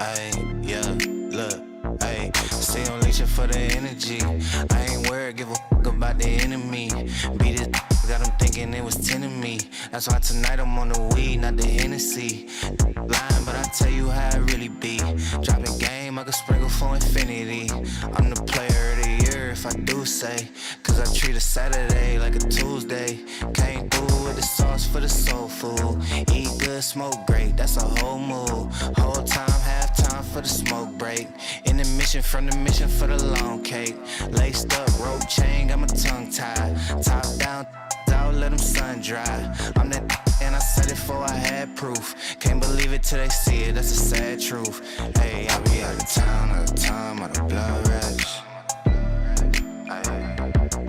Ayy, yeah, look. Ayy, see I'm leeching for the energy. I ain't worried, give a fuck about the enemy. Beat it, got them thinking it was 10 of me. That's why tonight I'm on the weed, not the Hennessy. Lying, but I tell you how it really be. Dropping game, I can sprinkle for infinity. I'm the player of the year if I do say. Cause I treat a Saturday like a Tuesday. Came through with the sauce for the soul food. Eat good, smoke great, that's a whole move. Whole time, half time for the smoke break. In the mission, from the mission for the long cake. Laced up, rope chain, got my tongue tied. Top down, out, let them sun dry. I'm that and I said it before I had proof. Can't believe it till they see it, that's a sad truth. Hey, I be out of town all the time, out of blood rush.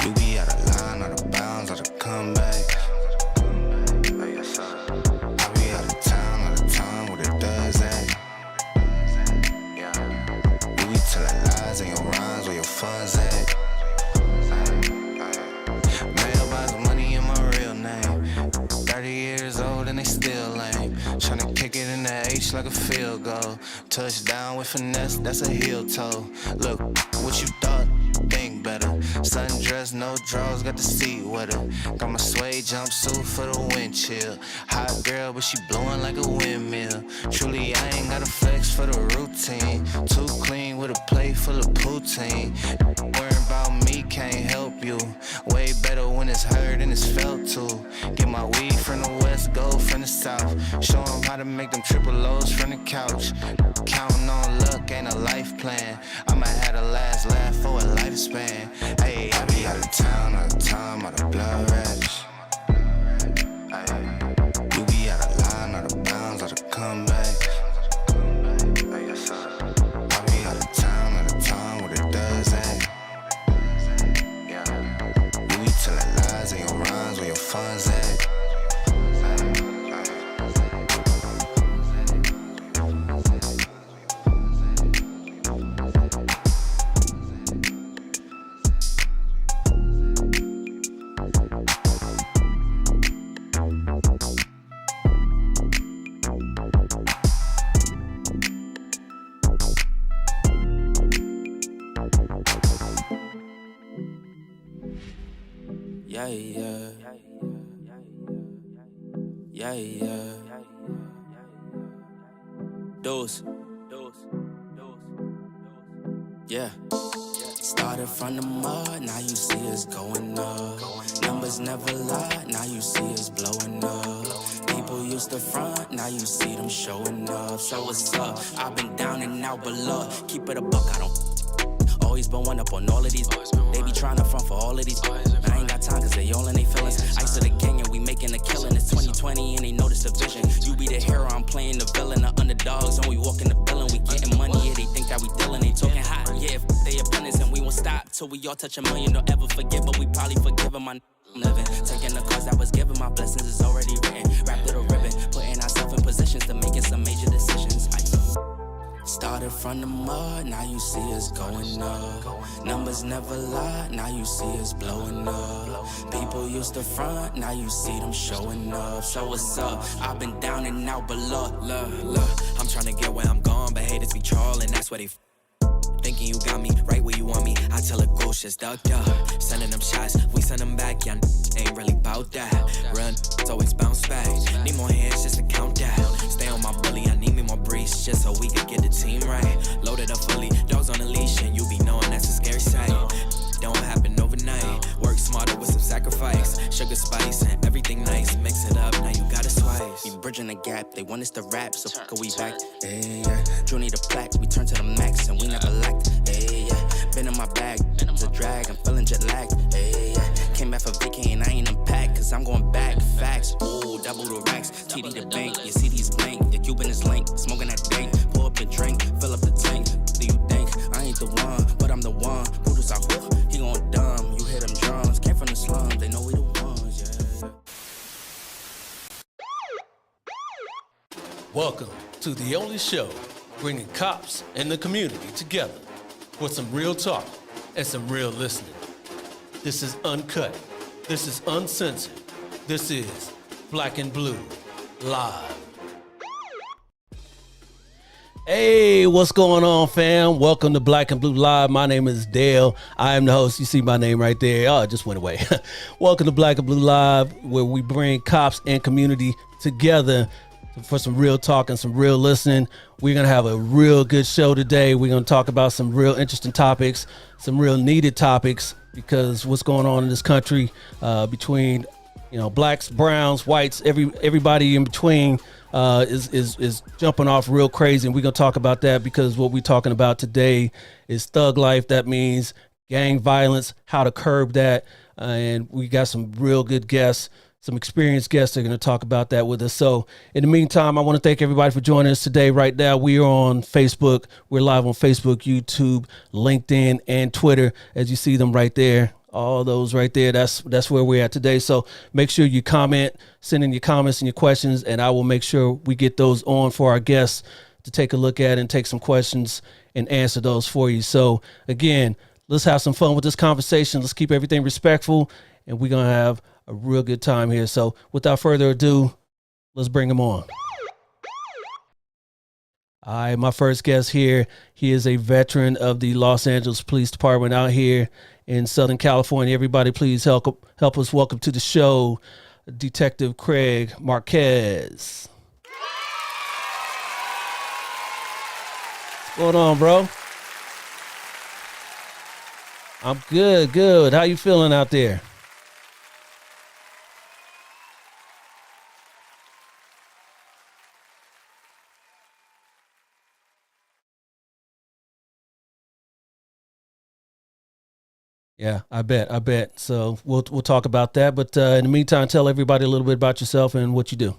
You be out of line, out of bounds, out of comeback. I be out of town all the time, what it does at. You be telling lies in your rhymes, where your funds at. Mailbox money in my real name. 30 years old and they still lame. Tryna kick it in the H like a field goal. Touchdown with finesse, that's a heel toe. Look, what you thought? Think better. Sundress, no drawers, got the seat wetter. Got my suede jumpsuit for the wind chill. Hot girl, but she blowing like a windmill. Truly, I ain't got a flex for the routine. Too clean with a plate full of poutine. Worrying about me can't help you. Way better when it's heard and it's felt too. Get my weed from the west, gold from the south. Show 'em how to make them triple O's from the couch. Counting on luck ain't a life plan. I might have the last laugh for a lifespan. Hey, I be out of town all the time, out of blood rush. You be out of line, out of bounds, out of comeback. I be out of town all the time, what it does at. You be telling lies in your rhymes, where your funds at. Yeah. Dose. Yeah. Started from the mud, now you see us going up. Numbers never lie, now you see us blowing up. People used to front, now you see them showing up. So what's up? I've been down and out below. Keep it a buck, I don't always been one up on all of these. They be trying to front for all of these. I ain't got time cause they all in they feelings. Ice to the gang and we making a killing. It's 2020 and they notice the vision. You be the hero, I'm playing the villain. The underdogs and we walk in the building. We getting money, yeah, they think that we dealing. They talking hot, yeah, they opponents and we won't stop till we all touch $1 million. Don't ever forget, but we probably forgive them. I'm living, taking the cause that was given. My blessings is already written. Wrapped little ribbon, putting ourselves in positions to making some major decisions. Started from the mud, now you see us going up. Numbers never lie, now you see us blowing up. People used to front, now you see them showing up. So what's up? I've been down and out below. Look, I'm trying to get where I'm going, but haters be trolling, that's where they thinking you got me right where you want me. I tell a ghost just ducked up. Sending them shots, we send them back. Y'all ain't really bout that. Run, it's always bounce back. Need more hands just to count that. Stay on my bully, I need me more breeze just so we can get the team right. Loaded up fully, dogs on a leash, and you be knowing that's a scary sight. Don't happen overnight. Work smarter with some sacrifice. Sugar, spice, and everything nice. Mix it up, now you got a slice. We bridging the gap, they want us to rap, so go we back. Hey, yeah. Drew need a plaque, we turn to the max, and we never lacked. Hey, yeah. Been in my bag, it's a drag, I'm feeling jet lagged. Hey, yeah. Came back for Vicky and I ain't unpacked, cause I'm going back. Facts, ooh, double the racks. TD the bank, your CD's blank, your Cuban is link. Smoking that dank, pour up a drink, fill up the tank. Do you think I ain't the one, but I'm the one? Who does I who? He gon' dumb, you hear them drums. Came from the slums, they know we the ones, yeah. Welcome to the only show bringing cops and the community together for some real talk and some real listening. This is uncut. This is uncensored. This is Black and Blue Live. Hey, what's going on, fam? Welcome to Black and Blue Live. My name is Dale. I am the host. You see my name right there. Oh, it just went away. Welcome to Black and Blue Live, where we bring cops and community together for some real talk and some real listening. We're going to have a real good show today. We're going to talk about some real interesting topics, some real needed topics, because what's going on in this country between blacks, browns, whites, everybody in between is jumping off real crazy, and we're gonna talk about that because what we're talking about today is thug life. That means gang violence, how to curb that, and we got some real good guests, some experienced guests that are going to talk about that with us. So in the meantime, I want to thank everybody for joining us today. Right now, we are on Facebook. We're live on Facebook, YouTube, LinkedIn, and Twitter, as you see them right there. All those right there. That's where we're at today. So make sure you comment, send in your comments and your questions, and I will make sure we get those on for our guests to take a look at and take some questions and answer those for you. So again, let's have some fun with this conversation. Let's keep everything respectful, and we're going to have a real good time here. So without further ado, let's bring him on. All right, my first guest here, he is a veteran of the Los Angeles Police Department out here in Southern California. Everybody, please help us welcome to the show, Detective Craig Marquez. What's going on, bro? I'm good. How you feeling out there? Yeah, I bet. So we'll talk about that. But in the meantime, tell everybody a little bit about yourself and what you do.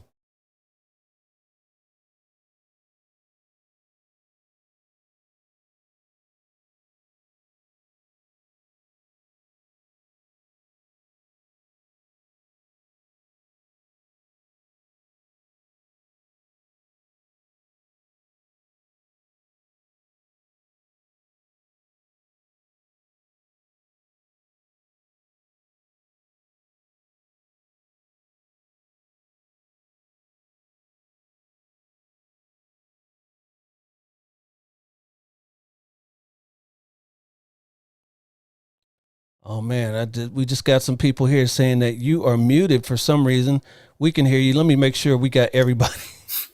Oh man, we just got some people here saying that you are muted for some reason. We can hear you. Let me make sure we got everybody,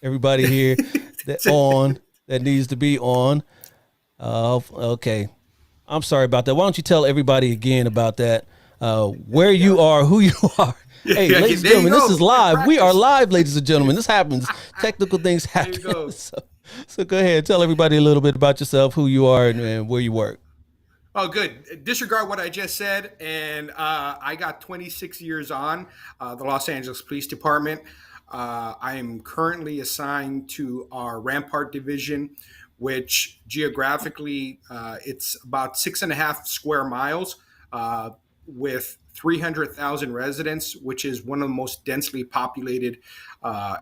everybody here that needs to be on. Okay. I'm sorry about that. Why don't you tell everybody again about that? Where you are, who you are. Hey, Yeah, ladies and there you gentlemen, this go. is Yeah, live. We are practice. live, ladies and gentlemen. This happens. Technical things There you happen. go. So go ahead, tell everybody a little bit about yourself, who you are, and where you work. Oh, good. Disregard what I just said. And I got 26 years on the Los Angeles Police Department. I am currently assigned to our Rampart Division, which geographically it's about 6.5 square miles with 300,000 residents, which is one of the most densely populated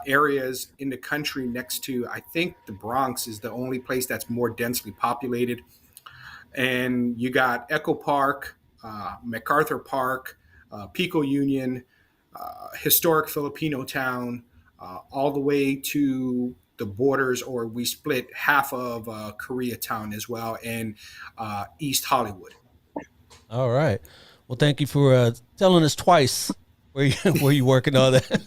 areas in the country. Next to, I think, the Bronx is the only place that's more densely populated. And you got Echo Park, MacArthur Park, Pico Union, historic Filipino town, all the way to the borders, or we split half of Koreatown as well, and East Hollywood. All right. Well, thank you for telling us twice where you where you work and all that. It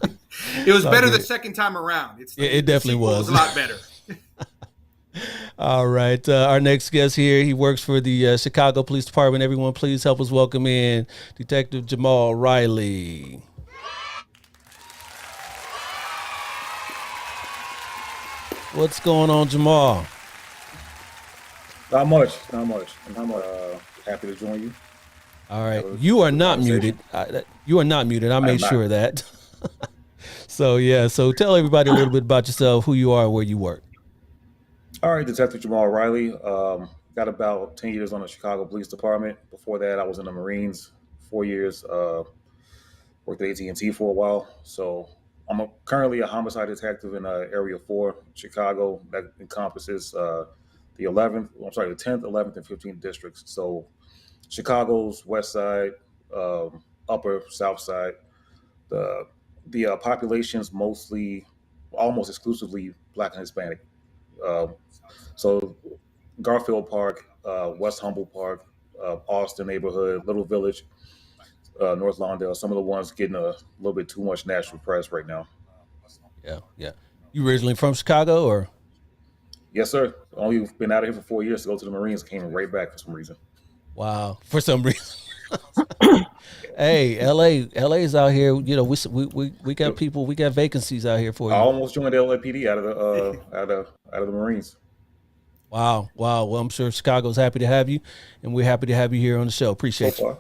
was It's all better the good. second time around. Yeah, it The definitely sequel was was. a lot better. All right. Our next guest here, he works for the Chicago Police Department. Everyone, please help us welcome in Detective Jamal Riley. What's going on, Jamal? Not much. I'm happy to join you. All Have right. a You are good not muted. conversation. You are not muted. I I made am not. sure of that. So, yeah. So tell everybody a little bit about yourself, who you are, and where you work. All right, Detective Jamal Riley. Got about 10 years on the Chicago Police Department. Before that, I was in the Marines, 4 years. Worked at AT&T for a while. So currently a homicide detective in Area 4, Chicago. That encompasses the 10th, 11th, and 15th districts. So Chicago's West Side, Upper South Side. The population's mostly, almost exclusively Black and Hispanic. Um, so Garfield Park, West Humble Park, Austin neighborhood, Little Village, North Lawndale. Some of the ones getting a little bit too much national press right now. Yeah, yeah. You originally from Chicago, or? Yes, sir. Only been out of here for 4 years to go to the Marines. Came right back for some reason. Wow, for some reason. Hey, LA is out here. You know, we got people, we got vacancies out here for I you. almost joined the LAPD out of the Marines. Wow, wow. Well, I'm sure Chicago's happy to have you, and we're happy to have you here on the show. So Appreciate you. far,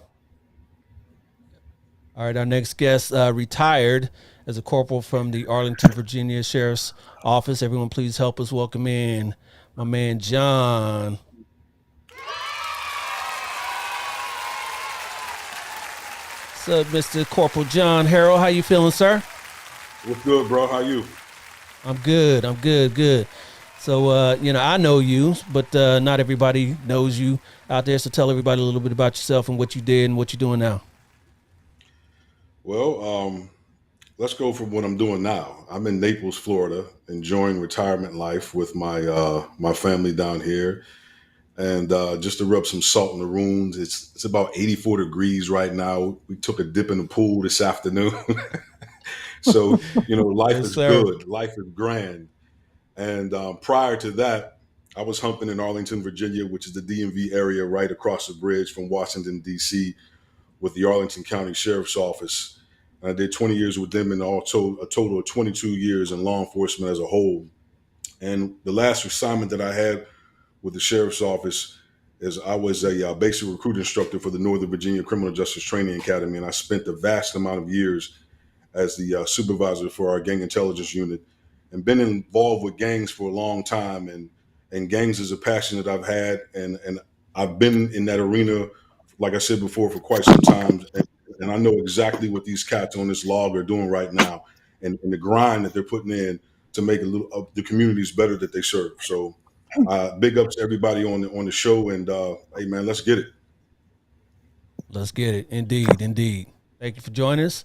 All right, our next guest retired as a corporal from the Arlington, Virginia Sheriff's Office. Everyone, please help us welcome in my man John. What's up, Mr. Corporal John Harrell? How you feeling, sir? What's good, bro? How you? I'm good. I'm good. Good. So, I know you, but not everybody knows you out there. So, tell everybody a little bit about yourself and what you did and what you're doing now. Well, let's go from what I'm doing now. I'm in Naples, Florida, enjoying retirement life with my family down here, and just to rub some salt in the wounds. It's about 84 degrees right now. We took a dip in the pool this afternoon, so life Yes, is sir. good. Life is grand. And prior to that, I was humping in Arlington, Virginia, which is the DMV area right across the bridge from Washington, D.C., with the Arlington County Sheriff's Office. And I did 20 years with them and also a total of 22 years in law enforcement as a whole. And the last assignment that I had with the Sheriff's Office is I was a basic recruit instructor for the Northern Virginia Criminal Justice Training Academy. And I spent a vast amount of years as the supervisor for our gang intelligence unit and been involved with gangs for a long time. And gangs is a passion that I've had. And I've been in that arena, like I said before, for quite some time. And I know exactly what these cats on this log are doing right now and the grind that they're putting in to make a little of the communities better that they serve. So big ups to everybody on the show. And hey, man, let's get it. Let's get it. Indeed. Indeed. Thank you for joining us.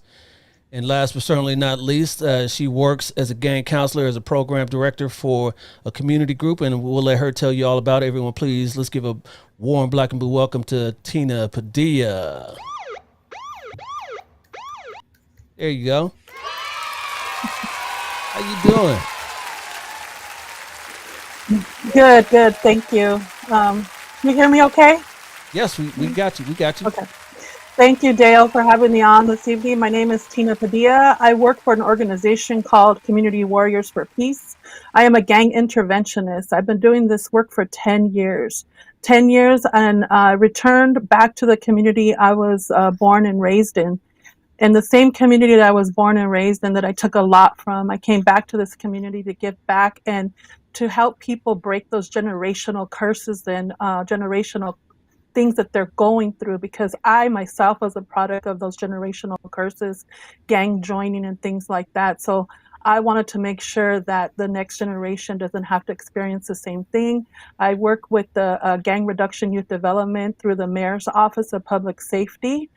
And last but certainly not least, she works as a gang counselor, as a program director for a community group, and we'll let her tell you all about it. Everyone, please, let's give a warm black and blue welcome to Tina Padilla. There you go. How you doing? Good, good. Thank you. You hear me okay? Yes, we got you. We got you. Okay. Thank you, Dale, for having me on this evening. My name is Tina Padilla. I work for an organization called Community Warriors for Peace. I am a gang interventionist. I've been doing this work for 10 years. 10 years, and returned back to the community I was born and raised in the same community that I was born and raised in, that I took a lot from. I came back to this community to give back and to help people break those generational curses and generational things that they're going through, because I myself was a product of those generational curses, gang joining and things like that. So I wanted to make sure that the next generation doesn't have to experience the same thing. I work with the Gang Reduction Youth Development through the Mayor's Office of Public Safety.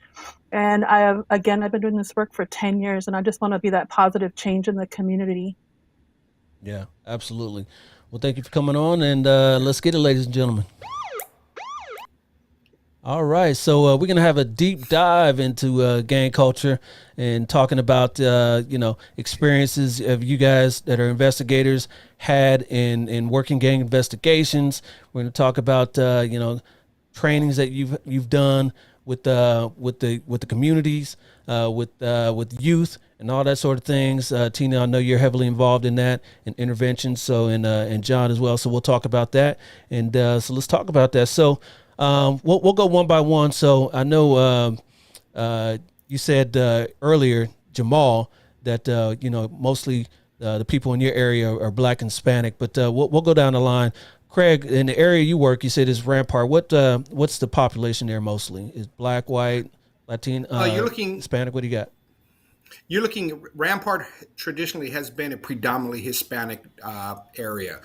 And I've been doing this work for 10 years, and I just want to be that positive change in the community. Yeah, absolutely. Well, thank you for coming on, and let's get it, ladies and gentlemen. All right, so we're gonna have a deep dive into gang culture and talking about experiences of you guys that are investigators had in working gang investigations. We're gonna talk about trainings that you've done with the communities, with youth and all that sort of things. Tina, I know you're heavily involved in that and interventions. So and John as well. So we'll talk about that. And so let's talk about that. So we'll go one by one. So I know you said earlier, Jamal, that mostly the people in your area are Black and Hispanic, but we'll go down the line. Craig, in the area you work, you said is Rampart. What's the population there mostly? Is Black, white, Latino, You're looking Hispanic? What do you got? You're looking. Rampart traditionally has been a predominantly Hispanic area.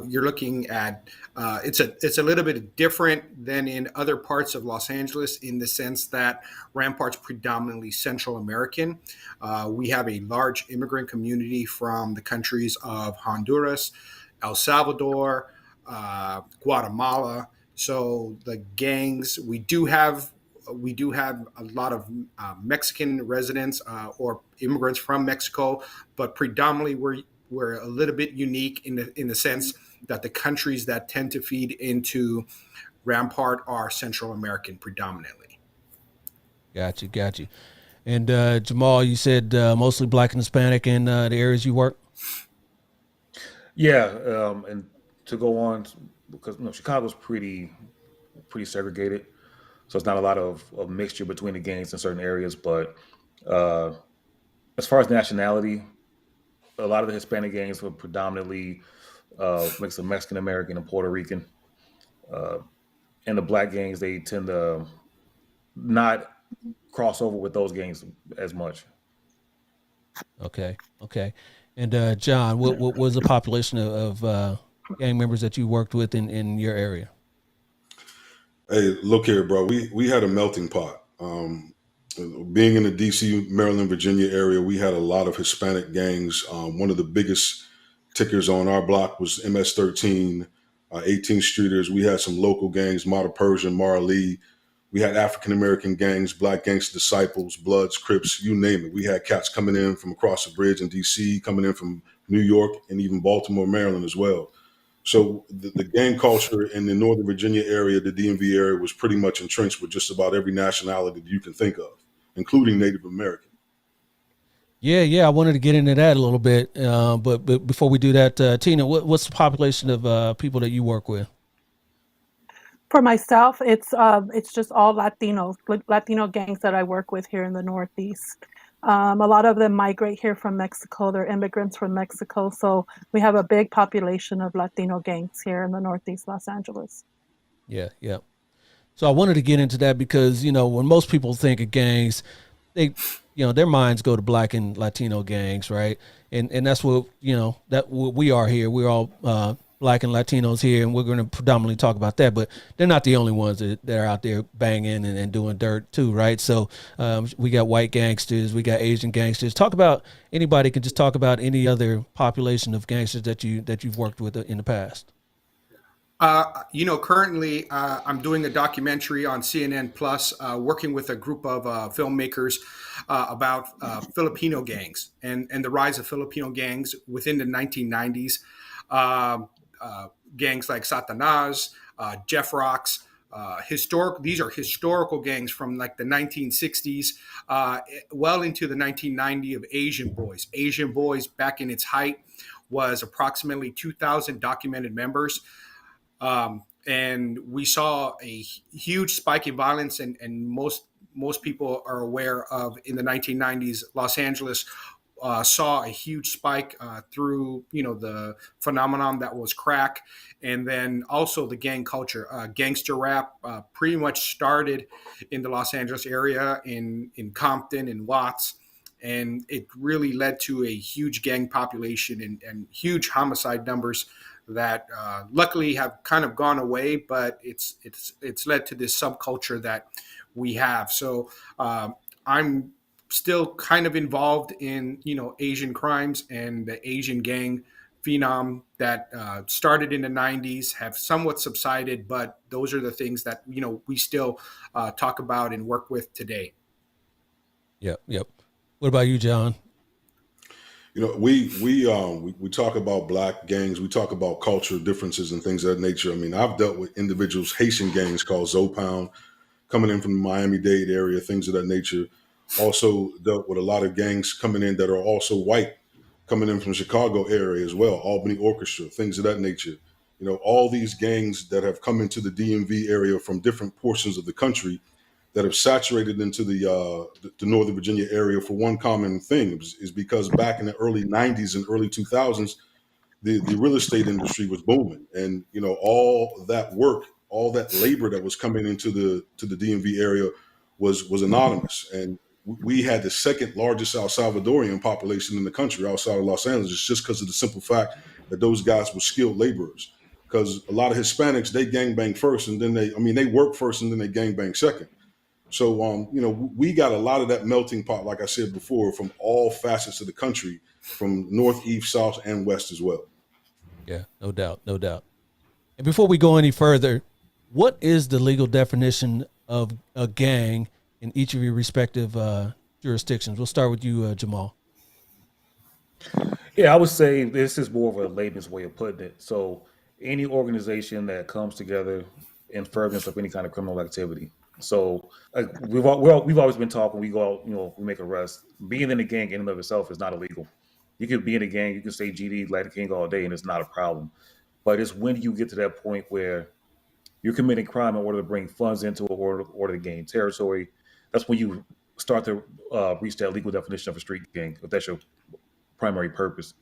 You're looking at it's a little bit different than in other parts of Los Angeles in the sense that Rampart's predominantly Central American. We have a large immigrant community from the countries of Honduras, El Salvador, Guatemala. So the gangs, we do have a lot of Mexican residents or immigrants from Mexico, but predominantly we're a little bit unique in the sense that the countries that tend to feed into Rampart are Central American predominantly. Got you, got you. And Jamal, you said mostly Black and Hispanic in the areas you work. Yeah, and to go on because Chicago's pretty segregated, so it's not a lot of mixture between the gangs in certain areas. But uh, as far as nationality, a lot of the Hispanic gangs were predominantly mix of Mexican American and Puerto Rican, uh, and the Black gangs they tend to not cross over with those gangs as much. Okay, okay. And John, what was the population of gang members that you worked with in your area? Hey, look here, bro. We had a melting pot. Being in the D.C., Maryland, Virginia area, we had a lot of Hispanic gangs. One of the biggest tickers on our block was MS-13, 18 Streeters. We had some local gangs, Model Persian, Mara Lee. We had African American gangs, Black Gangster Disciples, Bloods, Crips, you name it. We had cats coming in from across the bridge in D.C., coming in from New York, and even Baltimore, Maryland as well. So the gang culture in the Northern Virginia area, the DMV area, was pretty much entrenched with just about every nationality that you can think of, including Native American. Yeah, yeah. I wanted to get into that a little bit, but before we do that, Tina, what's the population of people that you work with? For myself, it's just all Latinos, Latino gangs that I work with here in the Northeast. A lot of them migrate here from Mexico. They're immigrants from Mexico, so we have a big population of Latino gangs here in the Northeast Los Angeles. Yeah, yeah. So I wanted to get into that because when most people think of gangs, they their minds go to Black and Latino gangs, right? And that's what that what we are here. We're all Black and Latinos here, and we're going to predominantly talk about that. But they're not the only ones that are out there banging and doing dirt too, right? So we got white gangsters, we got Asian gangsters. Talk about anybody can just talk about any other population of gangsters that you've worked with in the past. Currently, I'm doing a documentary on CNN Plus, working with a group of filmmakers about Filipino gangs and the rise of Filipino gangs within the 1990s. Uh, Gangs like Satanas, Jeff Rocks. These are historical gangs from like the 1960s, well into the 1990s of Asian Boys. Asian Boys, back in its height, was approximately 2,000 documented members. And we saw a huge spike in violence, and most people are aware of in the 1990s Los Angeles saw a huge spike through the phenomenon that was crack, and then also the gang culture. Gangster rap pretty much started in the Los Angeles area, in Compton and Watts, and it really led to a huge gang population and huge homicide numbers that luckily have kind of gone away, but it's led to this subculture that we have. So I'm still kind of involved in Asian crimes and the Asian gang phenom that started in the 90s, have somewhat subsided, but those are the things that we still talk about and work with today. Yep, yep. What about you, John? We talk about Black gangs. We talk about cultural differences and things of that nature. I mean, I've dealt with individuals, Haitian gangs called Zopound, coming in from the Miami-Dade area, things of that nature. Also dealt with a lot of gangs coming in that are also white, coming in from Chicago area as well, Albany Orchestra, things of that nature. All these gangs that have come into the DMV area from different portions of the country that have saturated into the Northern Virginia area for one common thing is because back in the early 90s and early 2000s, the real estate industry was booming, and all that work, all that labor that was coming into the DMV area was anonymous, and we had the second largest El Salvadorian population in the country outside of Los Angeles, just because of the simple fact that those guys were skilled laborers. Because a lot of Hispanics, they gangbang first, and then they work first, and then they gangbang second. So, we got a lot of that melting pot, like I said before, from all facets of the country, from north, east, south, and west as well. Yeah, no doubt, no doubt. And before we go any further, what is the legal definition of a gang in each of your respective jurisdictions? We'll start with you, Jamal. Yeah, I would say this is more of a layman's way of putting it. So, any organization that comes together in furtherance of any kind of criminal activity. So, like we've always been talking. We go out, we make arrests. Being in a gang in and of itself is not illegal. You could be in a gang, you can say GD, Latin King all day, and it's not a problem. But it's when you get to that point where you're committing crime in order to bring funds into it, order to gain territory. That's when you start to reach that legal definition of a street gang, if that's your primary purpose.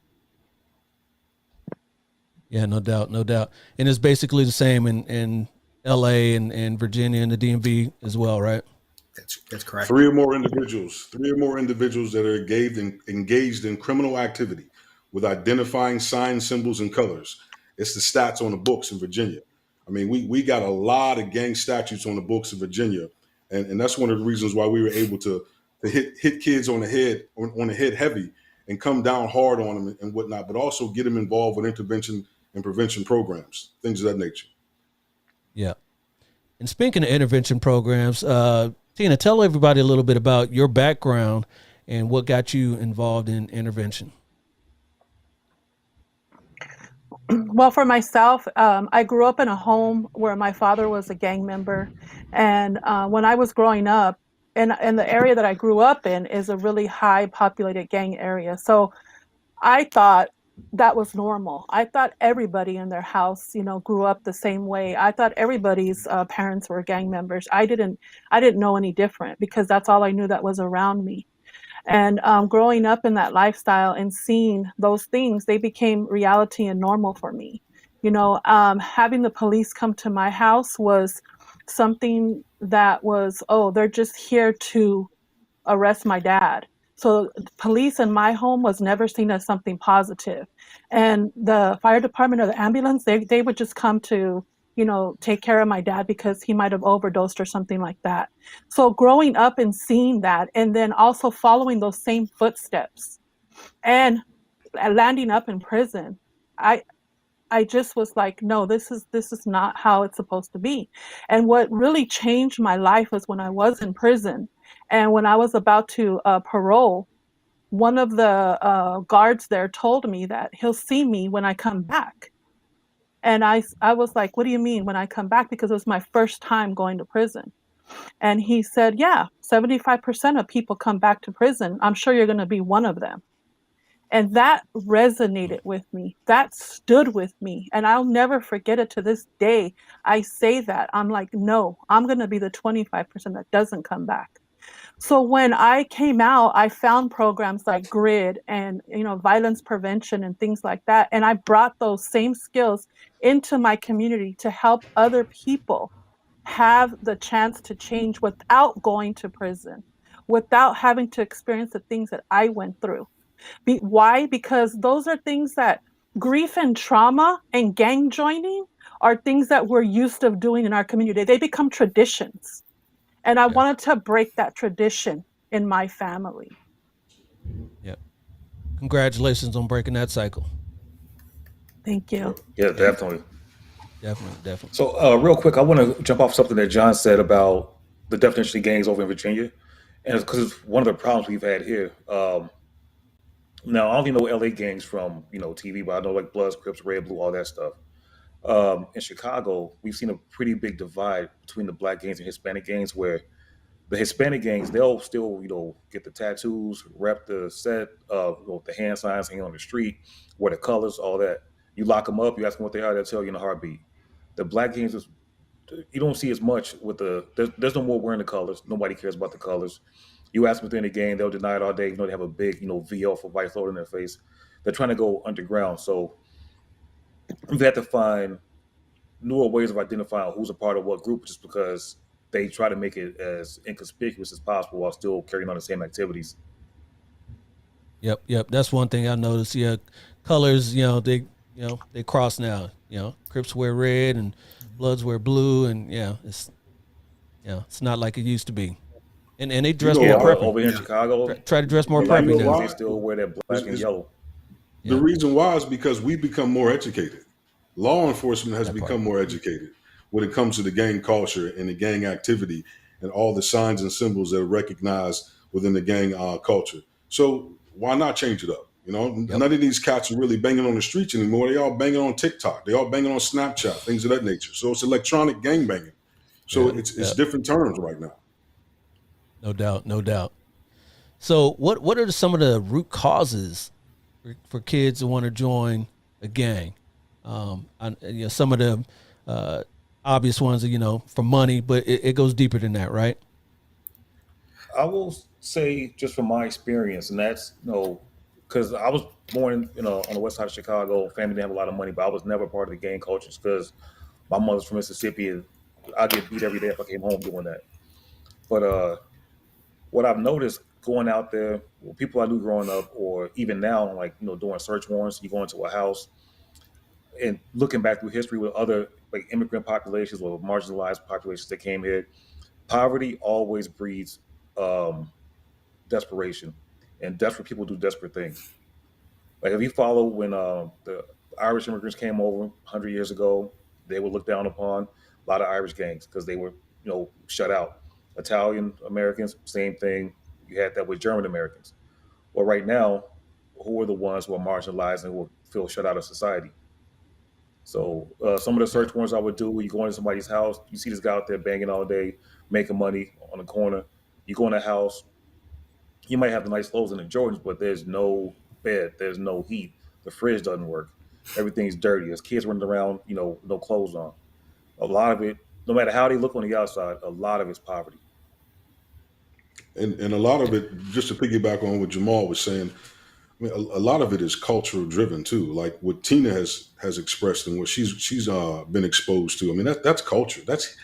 Yeah, no doubt, no doubt. And it's basically the same in LA and Virginia and the DMV as well, right? That's correct. Three or more individuals that are engaged in criminal activity with identifying signs, symbols, and colors. It's the stats on the books in Virginia. I mean, we got a lot of gang statutes on the books in Virginia, and that's one of the reasons why we were able to hit kids on the head heavy and come down hard on them and whatnot, but also get them involved with intervention and prevention programs, things of that nature. Yeah. And speaking of intervention programs, Tina, tell everybody a little bit about your background and what got you involved in intervention. Well, for myself, I grew up in a home where my father was a gang member. And when I was growing up, and the area that I grew up in is a really high populated gang area. So I thought that was normal. I thought everybody in their house, grew up the same way. I thought everybody's parents were gang members. I didn't know any different because that's all I knew that was around me. And growing up in that lifestyle and seeing those things, they became reality and normal for me. Having the police come to my house was something that was, oh, they're just here to arrest my dad. So police in my home was never seen as something positive. And the fire department or the ambulance, they would just come to, take care of my dad because he might have overdosed or something like that. So growing up and seeing that, and then also following those same footsteps and landing up in prison, I just was like, no, this is not how it's supposed to be. And what really changed my life was when I was in prison and when I was about to parole, one of the guards there told me that he'll see me when I come back. And I was like, what do you mean when I come back? Because it was my first time going to prison. And he said, yeah, 75% of people come back to prison. I'm sure you're going to be one of them. And that resonated with me. That stood with me. And I'll never forget it to this day. I say that. I'm like, no, I'm going to be the 25% that doesn't come back. So when I came out, I found programs like GRID and, violence prevention and things like that. And I brought those same skills into my community to help other people have the chance to change without going to prison, without having to experience the things that I went through. Why? Because those are things that grief and trauma and gang joining are things that we're used to doing in our community. They become traditions. And I wanted to break that tradition in my family. Yep. Congratulations on breaking that cycle. Thank you. Yeah, definitely. Definitely. So, real quick, I want to jump off something that John said about the definition of gangs over in Virginia, and it's because it's one of the problems we've had here. Now, I only know LA gangs from TV, but I know like Bloods, Crips, Red, Blue, all that stuff. In Chicago, we've seen a pretty big divide between the black gangs and Hispanic gangs, where the Hispanic gangs, they'll still, get the tattoos, rep the set, the hand signs hanging on the street, wear the colors, all that. You lock them up, you ask them what they are, they'll tell you in a heartbeat. The black gangs, you don't see as much with there's no more wearing the colors. Nobody cares about the colors. You ask them within the gang, they'll deny it all day. They have a big, VL for vice lord in their face. They're trying to go underground. So we've had to find newer ways of identifying who's a part of what group just because they try to make it as inconspicuous as possible while still carrying on the same activities. Yep. That's one thing I noticed. Yeah, colors, they cross now. Crips wear red and Bloods wear blue, and it's not like it used to be. And they dress more preppy. Over here in Chicago, Try to dress more preppy now. They still wear that black and yellow. The Yep. reason why is because we become more educated. Law enforcement has That part. become more educated when it comes to the gang culture and the gang activity and all the signs and symbols that are recognized within the gang culture. So why not change it up? You know, Yep. none of these cats are really banging on the streets anymore. They all banging on TikTok. They all banging on Snapchat, things of that nature. So it's electronic gang banging. So Yeah. it's Yep. different terms right now. No doubt. No doubt. So what are some of the root causes for kids who want to join a gang? Some of the uh, obvious ones are for money, but it goes deeper than that, right? I will say just from my experience, and that's because I was born on the west side of Chicago. Family didn't have a lot of money, but I was never part of the gang culture because my mother's from Mississippi, and I get beat every day if I came home doing that. But what I've noticed going out there, well, people I knew growing up, or even now, like doing search warrants, you go into a house and looking back through history with other like immigrant populations or marginalized populations that came here, poverty always breeds um, desperation, and desperate people do desperate things. Like if you follow when the Irish immigrants came over 100 years ago, they were looked down upon. A lot of Irish gangs because they were shut out. Italian Americans, same thing. You had that with German Americans. Well, right now, who are the ones who are marginalized and who feel shut out of society? So some of the Yeah. search warrants I would do, you go into somebody's house, you see this guy out there banging all day, making money on the corner. You go in a house, you might have the nice clothes and the Jordans, but there's no bed, there's no heat, the fridge doesn't work, everything's dirty. There's kids running around, no clothes on. A lot of it, no matter how they look on the outside, a lot of it's poverty. And a lot of it, just to piggyback on what Jamal was saying, I mean, a lot of it is cultural driven too. Like what Tina has expressed and what she's been exposed to. I mean, that's culture. That's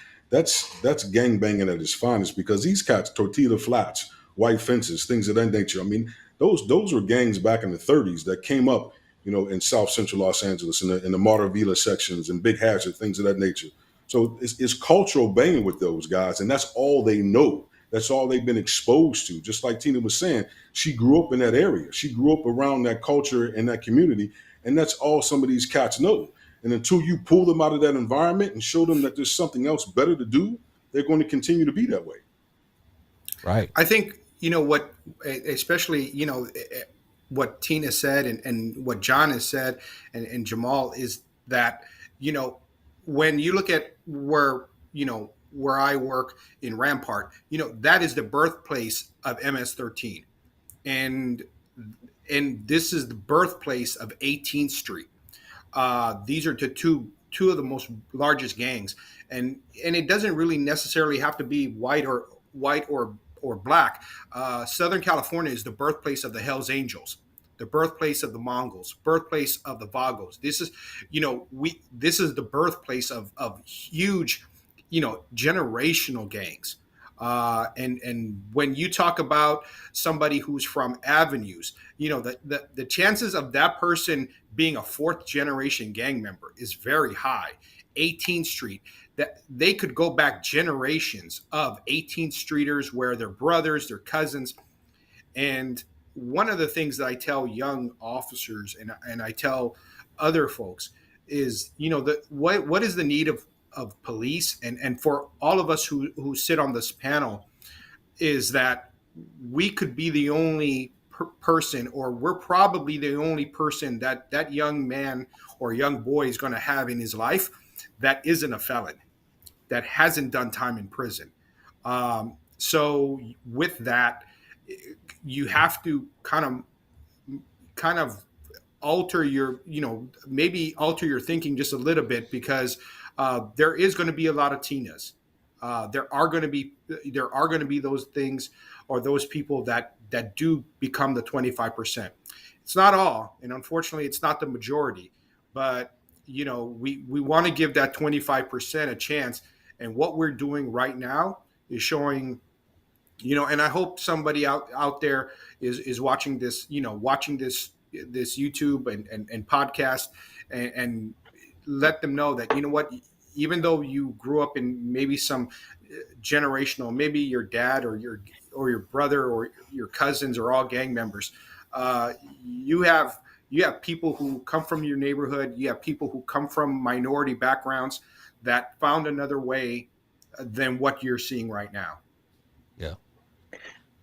gang banging at its finest because these cats, tortilla flats, white fences, things of that nature. I mean, those were gangs back in the 30s that came up, in South Central Los Angeles in the Marta Villa sections and Big Hazard, things of that nature. So it's cultural banging with those guys, and that's all they know. That's all they've been exposed to. Just like Tina was saying, she grew up in that area. She grew up around that culture and that community, and that's all some of these cats know. And until you pull them out of that environment and show them that there's something else better to do, they're going to continue to be that way. Right. I think what, especially what Tina said and what John has said and Jamal is that you know when you look at where I work in Rampart, that is the birthplace of MS-13, and this is the birthplace of 18th Street. These are two of the most largest gangs, and it doesn't really necessarily have to be white or black. Southern California is the birthplace of the Hell's Angels, the birthplace of the Mongols, birthplace of the Vagos. This is the birthplace of huge, generational gangs. And when you talk about somebody who's from avenues, the chances of that person being a fourth generation gang member is very high. 18th Street, that they could go back generations of 18th Streeters where they're brothers, they're cousins. And one of the things that I tell young officers and I tell other folks is, what is the need of police and for all of us who sit on this panel is that we could be the only person, or we're probably the only person that young man or young boy is going to have in his life that isn't a felon, that hasn't done time in prison. So with that, you have to kind of alter your, maybe alter your thinking just a little bit, because there is going to be a lot of Tinas. There are going to be those things or those people that do become the 25%. It's not all, and unfortunately, it's not the majority. But we want to give that 25% a chance. And what we're doing right now is showing, and I hope somebody out there is watching this, this YouTube and podcast, and let them know that, what, even though you grew up in maybe some generational, maybe your dad or your brother or your cousins are all gang members, you have You have people who come from your neighborhood. You have people who come from minority backgrounds that found another way than what you're seeing right now. Yeah.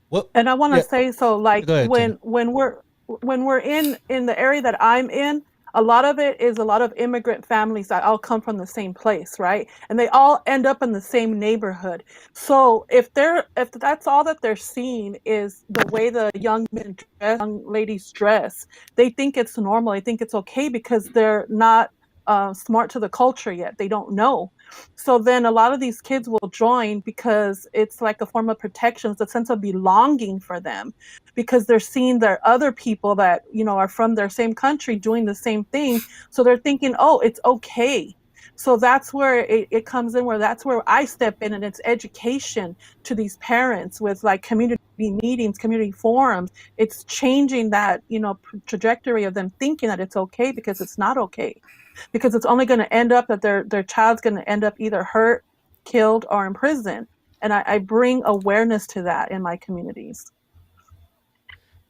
Well, And I want to yeah. say, so like Go ahead, Tina. when we're in the area that I'm in, a lot of it is a lot of immigrant families that all come from the same place, right? And they all end up in the same neighborhood. So if that's all that they're seeing is the way the young men dress, young ladies dress, they think it's normal. They think it's okay because they're not smart to the culture yet. They don't know. So then a lot of these kids will join because it's like a form of protection. It's a sense of belonging for them because they're seeing their other people that, are from their same country doing the same thing. So they're thinking, oh, it's okay. So that's where it comes in, where that's where I step in, and it's education to these parents with like community meetings, community forums. It's changing that, trajectory of them thinking that it's okay because it's not okay, because it's only going to end up that their child's going to end up either hurt, killed, or in prison. And I bring awareness to that in my communities.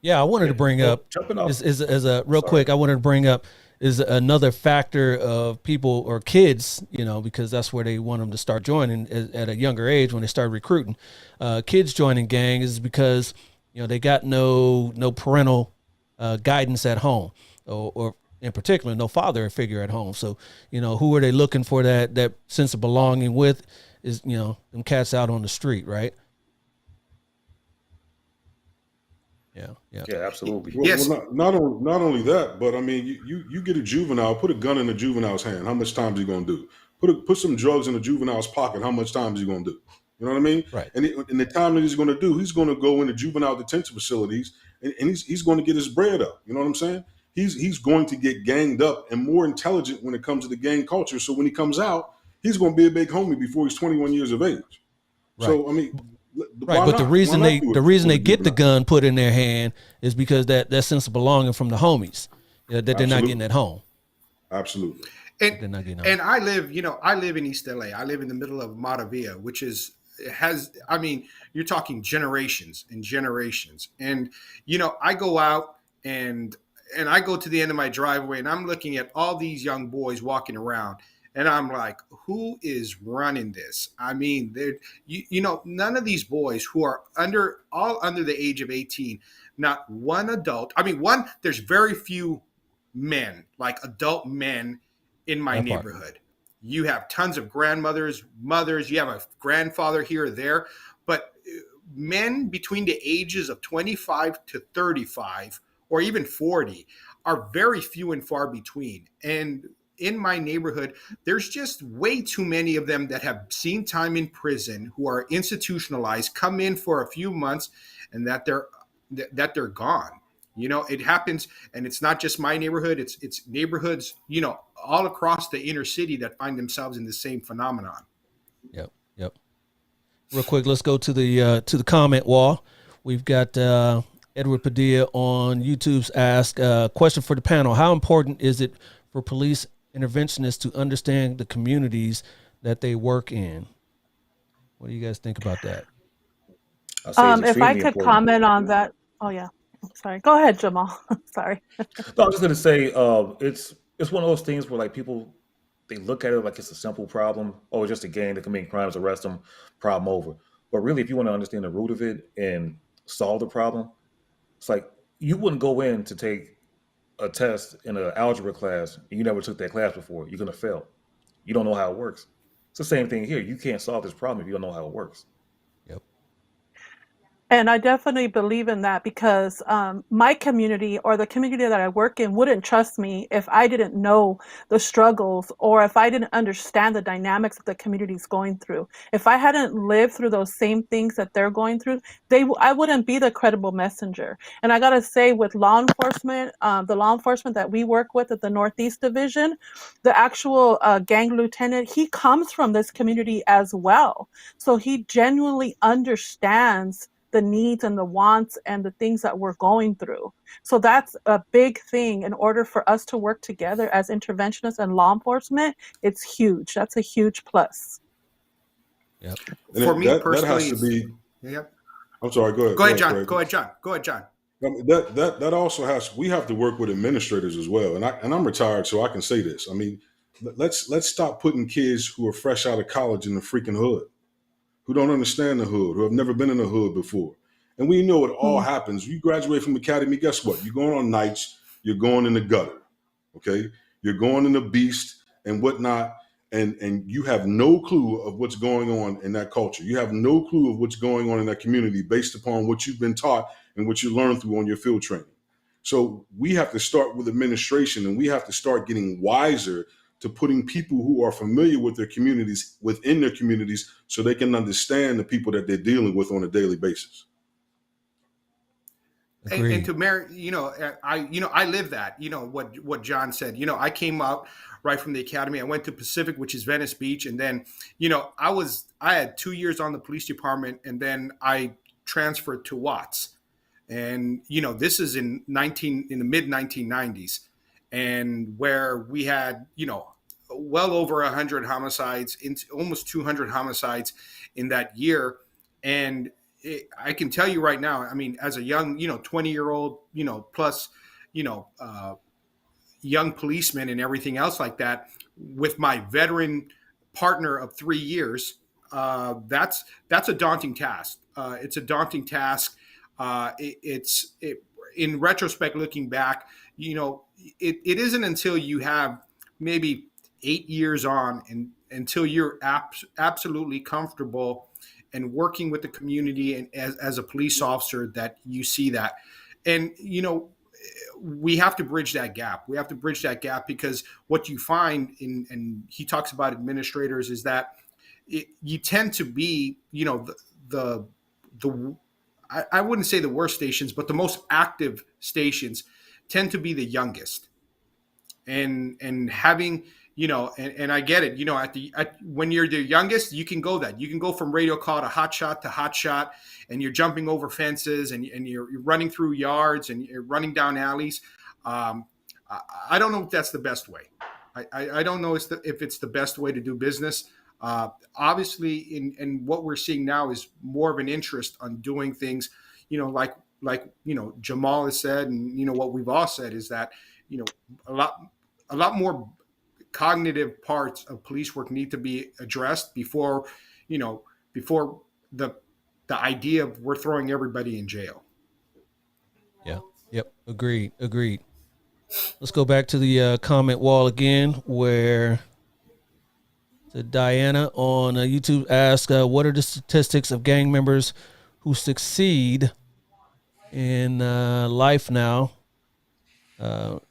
Yeah, I wanted to bring up jumping off. is a real quick. I wanted to bring up is another factor of people or kids, because that's where they want them to start joining at a younger age when they start recruiting. Kids joining gangs is because they got no parental guidance at home, or in particular no father figure at home. So who are they looking for that sense of belonging with? Is them cats out on the street, right? Yeah, absolutely. Well, Yes. not only that, but I mean, you get a juvenile, put a gun in a juvenile's hand. How much time is he going to do? Put some drugs in a juvenile's pocket. How much time is he going to do? You know what I mean? Right. And in the time that he's going to do, he's going to go into juvenile detention facilities, and he's going to get his bread up. You know what I'm saying? He's going to get ganged up and more intelligent when it comes to the gang culture. So when he comes out, he's going to be a big homie before he's 21 years of age. Right. So I mean. Right, but the reason they get the gun put in their hand is because that sense of belonging from the homies that they're not getting at home. Absolutely. And I live in East LA. I live in the middle of Matavilla, which you're talking generations and generations. And I go out and I go to the end of my driveway and I'm looking at all these young boys walking around. And I'm like, who is running this? I mean, none of these boys who are all under the age of 18, not one adult. I mean, there's very few men, like adult men in my neighborhood. You have tons of grandmothers, mothers, you have a grandfather here or there, but men between the ages of 25 to 35 or even 40 are very few and far between. And in my neighborhood, there's just way too many of them that have seen time in prison, who are institutionalized, come in for a few months, and that they're gone. It happens, and it's not just my neighborhood. It's neighborhoods, all across the inner city that find themselves in the same phenomenon. Yep. Real quick, let's go to the comment wall. We've got Edward Padilla on YouTube's ask question for the panel: how important is it for police interventionists to understand the communities that they work in? What do you guys think about that? If I could comment on that. Oh yeah. Sorry. Go ahead, Jamal. Sorry. No, I was just gonna say it's one of those things where like people, they look at it like it's a simple problem. Oh, it's just a gang that commit crimes, arrest them, problem over. But really, if you want to understand the root of it and solve the problem, it's like you wouldn't go in to take a test in an algebra class and you never took that class before. You're gonna fail. You don't know how it works. It's the same thing here. You can't solve this problem if you don't know how it works. And I definitely believe in that because my community or the community that I work in wouldn't trust me if I didn't know the struggles or if I didn't understand the dynamics that the community is going through. If I hadn't lived through those same things that they're going through, I wouldn't be the credible messenger. And I got to say, with law enforcement, the law enforcement that we work with at the Northeast Division, the actual gang lieutenant, he comes from this community as well. So he genuinely understands the needs and the wants and the things that we're going through. So that's a big thing. In order for us to work together as interventionists and law enforcement, it's huge. That's a huge plus. For me personally, that has to be. Yep. I'm sorry. Go ahead. Go ahead, John. Go ahead, John. I mean, that also has, we have to work with administrators as well. And I'm retired, so I can say this. I mean, let's stop putting kids who are fresh out of college in the freaking hood, who don't understand the hood, who have never been in the hood before. And we know it all Mm. happens. You graduate from academy, guess what? You're going on nights, you're going in the gutter, okay? You're going in the beast and whatnot, and you have no clue of what's going on in that culture. You have no clue of what's going on in that community based upon what you've been taught and what you learned through on your field training. So we have to start with administration, and we have to start getting wiser to putting people who are familiar with their communities within their communities so they can understand the people that they're dealing with on a daily basis. And Agreed. to Mary, I live that. What John said. I came out right from the academy. I went to Pacific, which is Venice Beach, and then I had 2 years on the police department, and then I transferred to Watts. And this is in the mid 1990s, and where we had well over 100 homicides, almost 200 homicides in that year. And I can tell you right now, I mean, as a young 20-year-old plus you know uh, young policeman and everything else like that, with my veteran partner of 3 years, that's a daunting task. It's a daunting task. In retrospect, looking back, it isn't until you have maybe 8 years on, and until you're absolutely comfortable and working with the community and as a police officer, that you see that. And we have to bridge that gap. We have to bridge that gap, because what you find and he talks about administrators, is that you tend to be, the I wouldn't say the worst stations, but the most active stations tend to be the youngest. And having, and I get it, when you're the youngest, you can go from radio call to hot shot, and you're jumping over fences, and you're running through yards, and you're running down alleys. um, I don't know if that's the best way. I don't know if it's the best way to do business. Obviously, in what we're seeing now is more of an interest on doing things, like Jamal has said, and what we've all said, is that you know a lot a lot more cognitive parts of police work need to be addressed before you know before the idea of we're throwing everybody in jail. Yeah. Yep. Agreed. Agreed. Let's go back to the comment wall again, where Diana on YouTube asked, "What are the statistics of gang members who succeed in life now?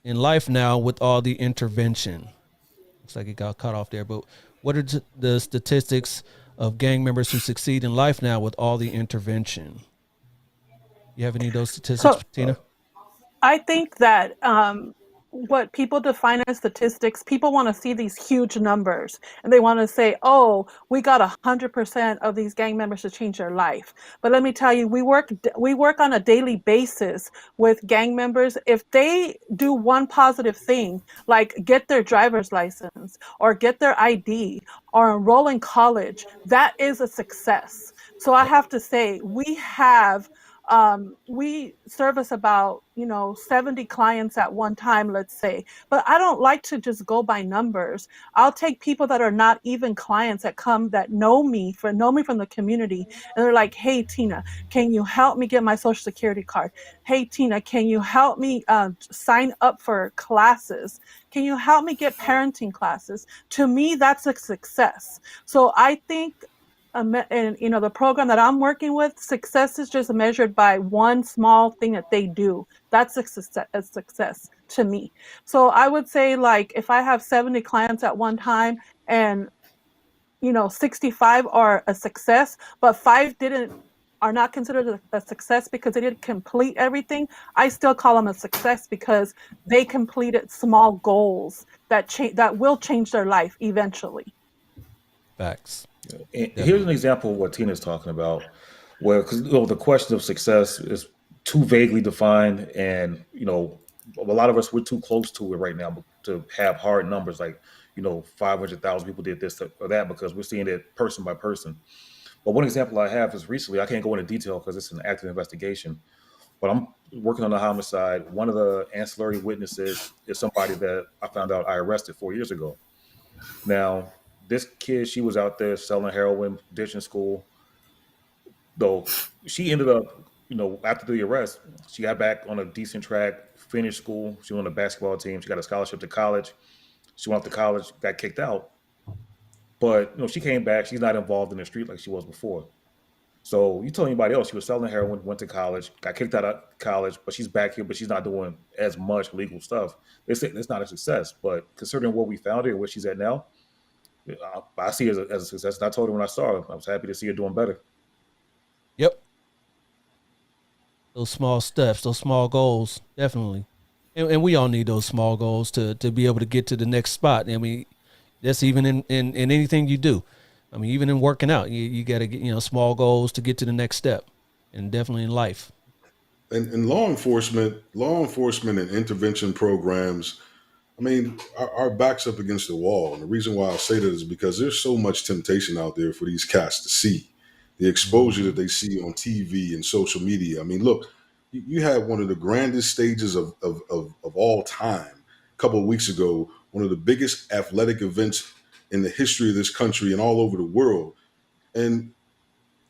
In life now, with all the intervention." Looks like it got cut off there. But what are the statistics of gang members who succeed in life now with all the intervention? You have any of those statistics, So Tina? I think that what people define as statistics, people want to see these huge numbers, and they want to say, "Oh, we got 100% of these gang members to change their life." But let me tell you, we work on a daily basis with gang members. If they do one positive thing, like get their driver's license or get their ID or enroll in college, that is a success. So I Yep. have to say, we service about 70 clients at one time, let's say. But I don't like to just go by numbers. I'll take people that are not even clients, that come, that know me from the community, and they're like, "Hey Tina, can you help me get my social security card? Hey Tina, can you help me sign up for classes? Can you help me get parenting classes?" To me, that's a success. So I think, and the program that I'm working with, success is just measured by one small thing that they do. That's a success to me. So I would say, like, if I have 70 clients at one time, and 65 are a success, but five didn't are not considered a success because they didn't complete everything, I still call them a success, because they completed small goals that will change their life eventually. Facts. And here's an Definitely. example of what Tina's talking about, where because the question of success is too vaguely defined, and a lot of us, we're too close to it right now to have hard numbers like 500,000 people did this or that, because we're seeing it person by person. But one example I have is recently, I can't go into detail because it's an active investigation, but I'm working on a homicide. One of the ancillary witnesses is somebody that I found out I arrested 4 years ago. Now, this kid, she was out there selling heroin, ditching school. Though she ended up, after the arrest, she got back on a decent track, finished school. She won a basketball team. She got a scholarship to college. She went off to college, got kicked out. But she came back. She's not involved in the street like she was before. So you tell anybody else she was selling heroin, went to college, got kicked out of college, but she's back here, but she's not doing as much legal stuff. They say it's not a success, but considering where we found her and where she's at now, I see it as a success. And I told her when I saw her, I was happy to see her doing better. Yep. Those small steps, those small goals, definitely. And we all need those small goals to be able to get to the next spot. I mean, that's even in anything you do. I mean, even in working out, you got to get, small goals to get to the next step, and definitely in life. And law enforcement and intervention programs, I mean, our backs up against the wall. And the reason why I say that is because there's so much temptation out there for these cats to see. The exposure that they see on TV and social media. I mean, look, you had one of the grandest stages of all time a couple of weeks ago, one of the biggest athletic events in the history of this country and all over the world. And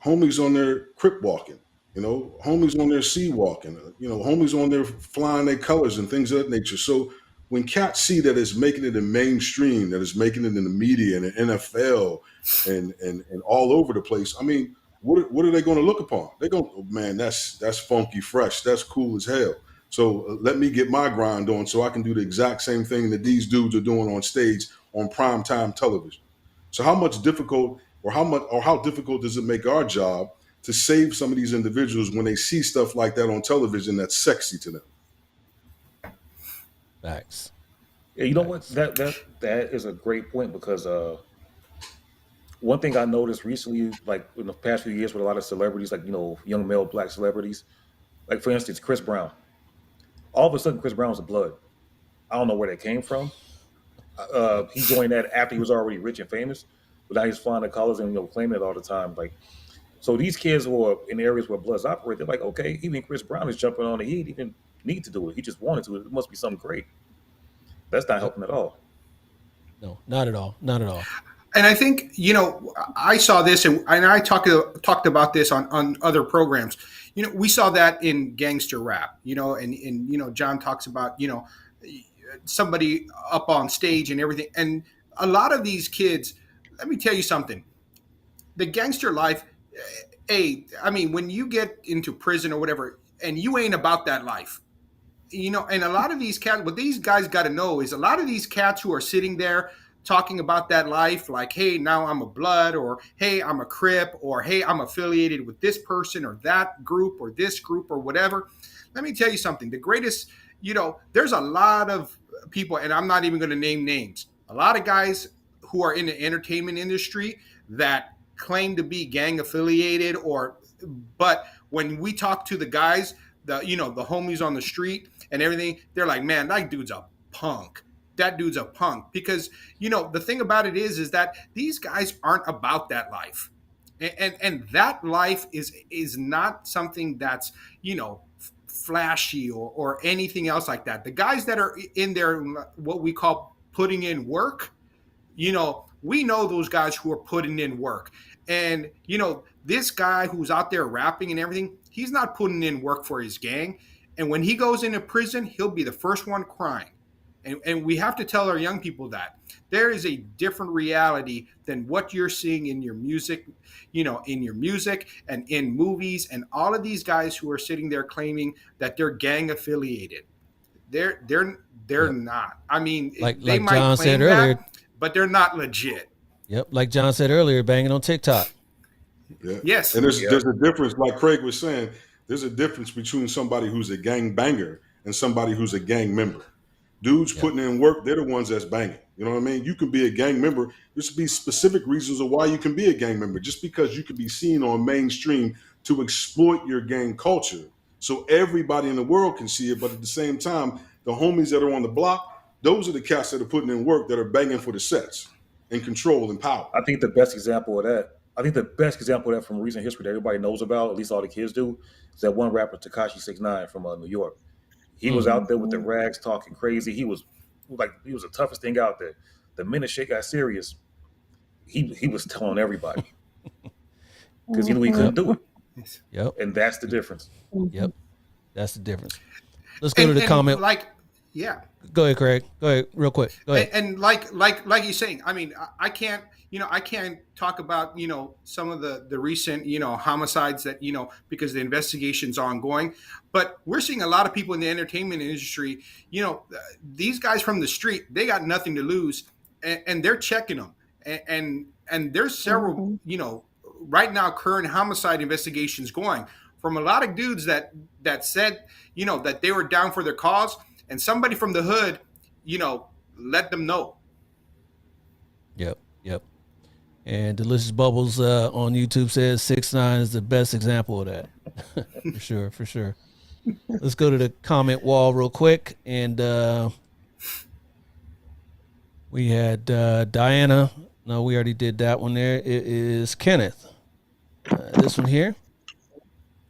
homies on there crip walking, homies on there sea walking, homies on there flying their colors and things of that nature. So when cats see that it's making it in mainstream, that it's making it in the media and the NFL and all over the place, I mean, what are they going to look upon? They're going, oh, man, that's funky fresh. That's cool as hell. So let me get my grind on so I can do the exact same thing that these dudes are doing on stage on primetime television. So how difficult does it make our job to save some of these individuals when they see stuff like that on television that's sexy to them? Facts. Yeah, you know what? That is a great point because one thing I noticed recently, like in the past few years, with a lot of celebrities, like young male black celebrities, like for instance, Chris Brown. All of a sudden, Chris Brown's a blood. I don't know where that came from. He joined that after he was already rich and famous, but now he's flying the colors and claiming it all the time. Like, so these kids who are in areas where bloods operate, they're like, okay, even Chris Brown is jumping on it. He didn't even need to do it. He just wanted to. It must be something great. That's not helping at all. No, not at all. Not at all. And I think I saw this, and I talked about this on other programs. We saw that in gangster rap. And John talks about somebody up on stage and everything. And a lot of these kids, let me tell you something. The gangster life, I mean, when you get into prison or whatever, and you ain't about that life, and a lot of these cats, what these guys got to know is a lot of these cats who are sitting there talking about that life, like, hey, now I'm a blood, or hey, I'm a crip, or hey, I'm affiliated with this person or that group or this group or whatever. Let me tell you something. The greatest, there's a lot of people, and I'm not even going to name names, a lot of guys who are in the entertainment industry that claim to be gang affiliated, but when we talk to the guys, the homies on the street and everything, they're like, man, that dude's a punk. That dude's a punk. Because the thing about it is that these guys aren't about that life, and that life is not something that's flashy or anything else like that. The guys that are in there, what we call putting in work, we know those guys who are putting in work. And this guy who's out there rapping and everything, he's not putting in work for his gang. And when he goes into prison, he'll be the first one crying. And we have to tell our young people that there is a different reality than what you're seeing in your music, and in movies, and all of these guys who are sitting there claiming that they're gang affiliated. They're not. I mean, they might John claim said earlier, that, but they're not legit. Yep, like John said earlier, banging on TikTok. Yeah. Yes. And there's a difference, like Craig was saying, there's a difference between somebody who's a gang banger and somebody who's a gang member. Dudes putting in work, they're the ones that's banging. You know what I mean? You can be a gang member. There should be specific reasons of why you can be a gang member. Just because you can be seen on mainstream to exploit your gang culture so everybody in the world can see it. But at the same time, the homies that are on the block, those are the cats that are putting in work, that are banging for the sets and control and power. I think the best example of that I think the best example of that from recent history that everybody knows about, at least all the kids do, is that one rapper Takashi 69 from New York. He was out there with the rags talking crazy. He was the toughest thing out there. The minute shit got serious, he was telling everybody because he knew he couldn't do it, Yep. and that's the difference. Yep. That's the difference. Let's go to the comment. Yeah. Go ahead, Craig. Go ahead, real quick. Go ahead. And like you're saying, I mean, I can't, I can't talk about, some of the recent, homicides that, because the investigation's ongoing, but we're seeing a lot of people in the entertainment industry, these guys from the street, they got nothing to lose, and they're checking them, and there's several, right now current homicide investigations going from a lot of dudes that said, that they were down for their cause, and somebody from the hood, let them know. Yep. And Delicious Bubbles on YouTube says 6ix9ine is the best example of that. For sure. Let's go to the comment wall real quick. And we had Diana. No, we already did that one there. It is Kenneth. This one here.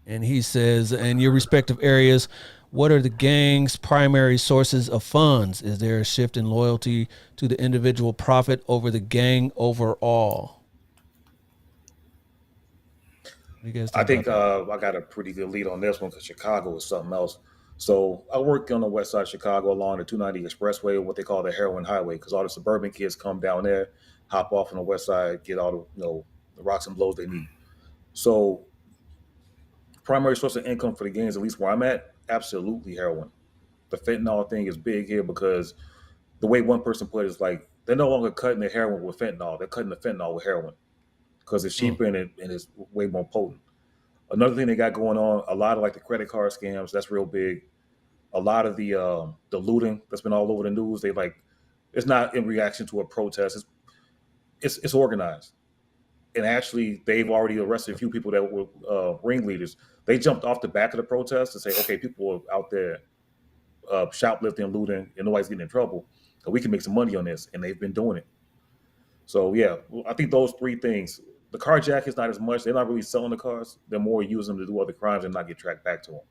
And he says, in your respective areas, what are the gang's primary sources of funds? Is there a shift in loyalty to the individual profit over the gang overall? You guys I think I got a pretty good lead on this one because Chicago is something else. So I work on the west side of Chicago along the 290 Expressway, what they call the heroin highway, because all the suburban kids come down there, hop off on the west side, get all the the rocks and blows they need. So primary source of income for the gangs, at least where I'm at, absolutely heroin. The fentanyl thing is big here because the way one person put it is like they're no longer cutting the heroin with fentanyl; they're cutting the fentanyl with heroin because it's cheaper and it's way more potent. Another thing they got going on, a lot of like the credit card scams, that's real big. A lot of the looting that's been all over the news, it's not in reaction to a protest. It's organized. And actually, they've already arrested a few people that were ringleaders. They jumped off the back of the protest to say, okay, people are out there shoplifting, looting, and nobody's getting in trouble. So we can make some money on this, and they've been doing it. So yeah, I think those three things. The carjack is not as much. They're not really selling the cars. They're more using them to do other crimes and not get tracked back to them.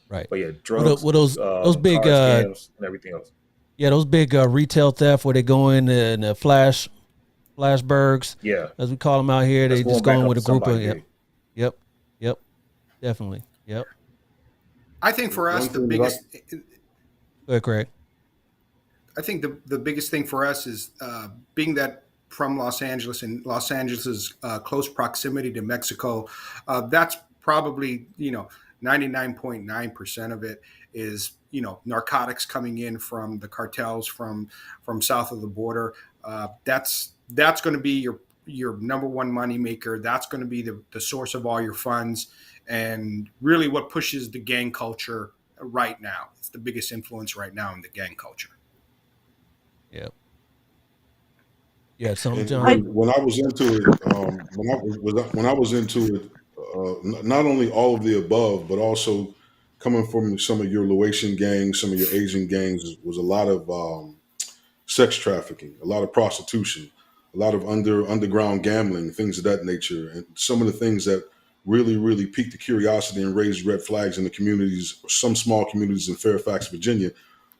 Right. But yeah, drugs, those big scams, and everything else. Yeah, those big retail theft where they go in the flashbergs. Yeah, as we call them out here. They just go in with a group of Yep. Definitely. Yep. I think for us the biggest. Go ahead, Craig. I think the biggest thing for us is being that from Los Angeles and Los Angeles's close proximity to Mexico. That's probably 99.9% of it is narcotics coming in from the cartels from south of the border. That's going to be your number one money maker. That's going to be the source of all your funds, and really what pushes the gang culture right now. It's the biggest influence right now in the gang culture. Yep. Yeah, some John. When I was into it, when I was into it, not only all of the above, but also coming from some of your Laotian gangs, some of your Asian gangs, was a lot of sex trafficking, a lot of prostitution, a lot of underground gambling, things of that nature, and some of the things that really piqued the curiosity and raised red flags in the communities, some small communities in Fairfax, Virginia,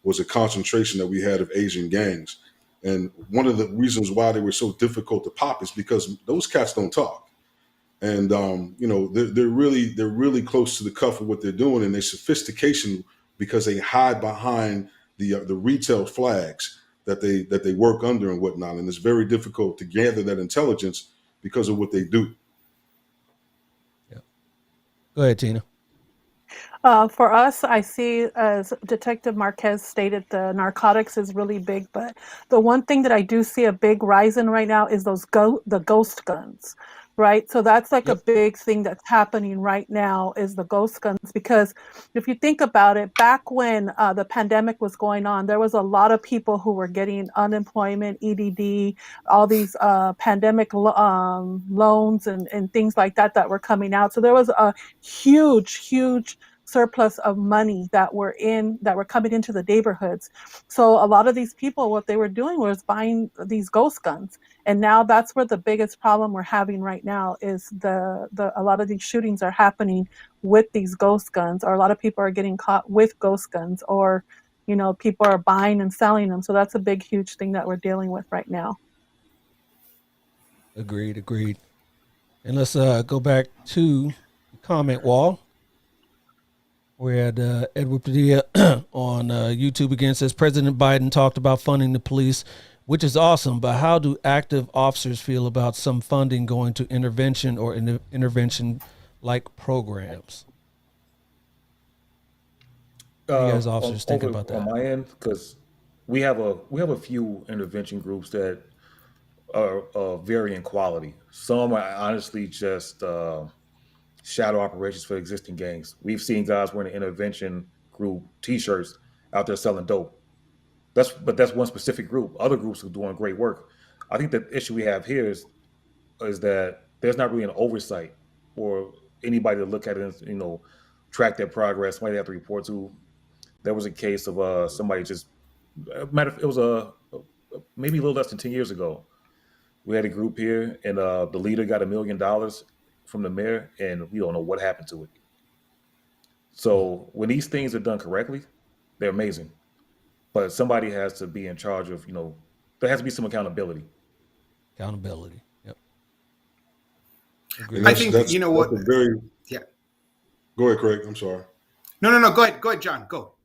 was a concentration that we had of Asian gangs. And one of the reasons why they were so difficult to pop is because those cats don't talk. And they're really close to the cuff of what they're doing, and their sophistication, because they hide behind the retail flags that they work under and whatnot. And it's very difficult to gather that intelligence because of what they do. Yeah. Go ahead, Tina. For us, I see, as Detective Marquez stated, the narcotics is really big, but the one thing that I do see a big rise in right now is the ghost guns, right? So that's like a big thing that's happening right now is the ghost guns, because if you think about it, back when the pandemic was going on, there was a lot of people who were getting unemployment, EDD, all these pandemic loans and things like that were coming out. So there was a huge surplus of money that were coming into the neighborhoods. So a lot of these people, what they were doing was buying these ghost guns. And now that's where the biggest problem we're having right now is a lot of these shootings are happening with these ghost guns, or a lot of people are getting caught with ghost guns, or people are buying and selling them. So that's a big, huge thing that we're dealing with right now. Agreed. And let's go back to the comment wall. We had Edward Padilla on YouTube again, says President Biden talked about funding the police, which is awesome, but how do active officers feel about some funding going to intervention or intervention-like programs? What do you guys officers think about that? On my end, because we have a few intervention groups that are varying quality. Some are honestly just shadow operations for existing gangs. We've seen guys wearing an intervention group T-shirts out there selling dope. But that's one specific group. Other groups are doing great work. I think the issue we have here is that there's not really an oversight or anybody to look at it and track their progress. Somebody they have to report to. There was a case of somebody just it was maybe a little less than 10 years ago. We had a group here, and the leader got $1 million from the mayor, and we don't know what happened to it. So when these things are done correctly, they're amazing. But somebody has to be in charge of, there has to be some accountability. Accountability. Yep. I think that's what. Yeah. Go ahead, Craig. I'm sorry. No. Go ahead, John. Go.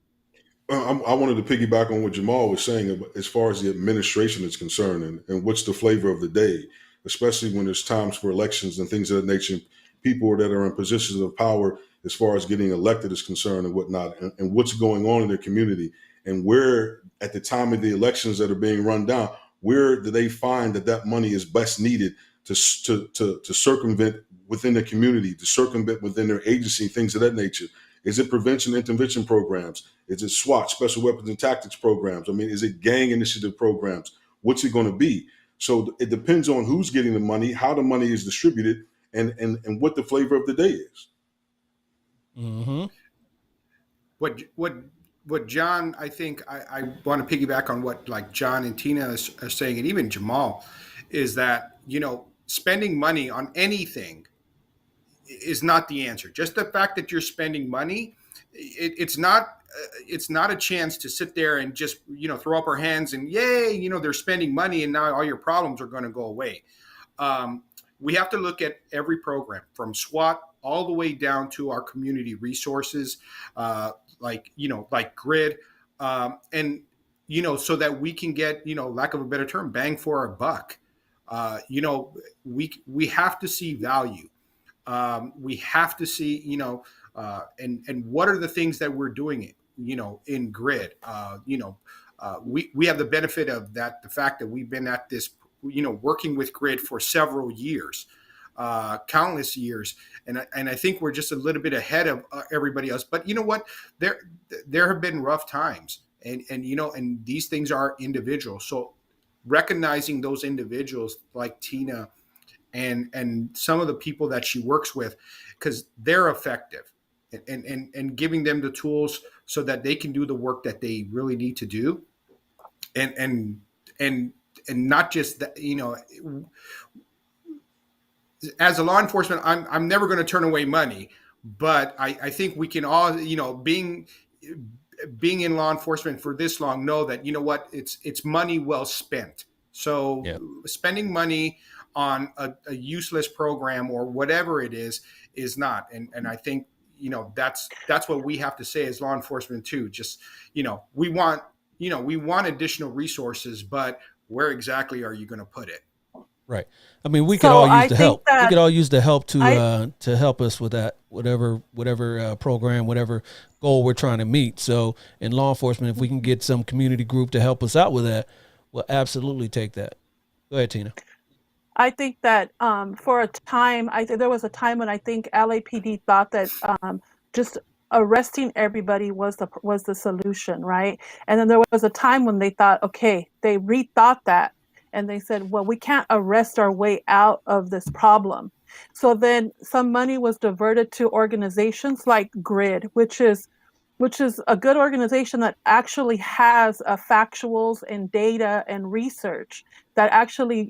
I wanted to piggyback on what Jamal was saying as far as the administration is concerned, and what's the flavor of the day, especially when there's times for elections and things of that nature. People that are in positions of power as far as getting elected is concerned and whatnot, and what's going on in their community, and where at the time of the elections that are being run down, where do they find that money is best needed to circumvent within the community, to circumvent within their agency, things of that nature. Is it prevention intervention programs? Is it SWAT, special weapons and tactics programs? I mean, is it gang initiative programs? What's it going to be? So it depends on who's getting the money, how the money is distributed, and what the flavor of the day is. Mm-hmm. What John, I think I want to piggyback on what like John and Tina are saying, and even Jamal, is that spending money on anything is not the answer. Just the fact that you're spending money, it's not a chance to sit there and just throw up our hands and yay, they're spending money and now all your problems are going to go away. We have to look at every program from SWAT all the way down to our community resources, like GRID, and so that we can get lack of a better term, bang for our buck. We have to see value. We have to see, and what are the things that we're doing, in GRID. We have the benefit of that, the fact that we've been at this, working with GRID for several years, countless years, and I think we're just a little bit ahead of everybody else. But you know what? There have been rough times, and these things are individual. So recognizing those individuals like Tina and some of the people that she works with, because they're effective, and giving them the tools so that they can do the work that they really need to do, and not just that, as a law enforcement, I'm never going to turn away money, but I think we can all, being in law enforcement for this long, know that it's money well spent. So spending money on a useless program or whatever it is not. And I think, that's what we have to say as law enforcement too. Just, we want additional resources, but where exactly are you going to put it? Right. I mean, we could all use the help. We could all use the help to help us with that, whatever program, whatever goal we're trying to meet. So in law enforcement, if we can get some community group to help us out with that, we'll absolutely take that. Go ahead, Tina. I think that for a time, there was a time when I think LAPD thought that just arresting everybody was the solution, right? And then there was a time when they thought, okay, they rethought that, and they said, well, we can't arrest our way out of this problem. So then some money was diverted to organizations like GRID, which is a good organization that actually has factuals and data and research that actually,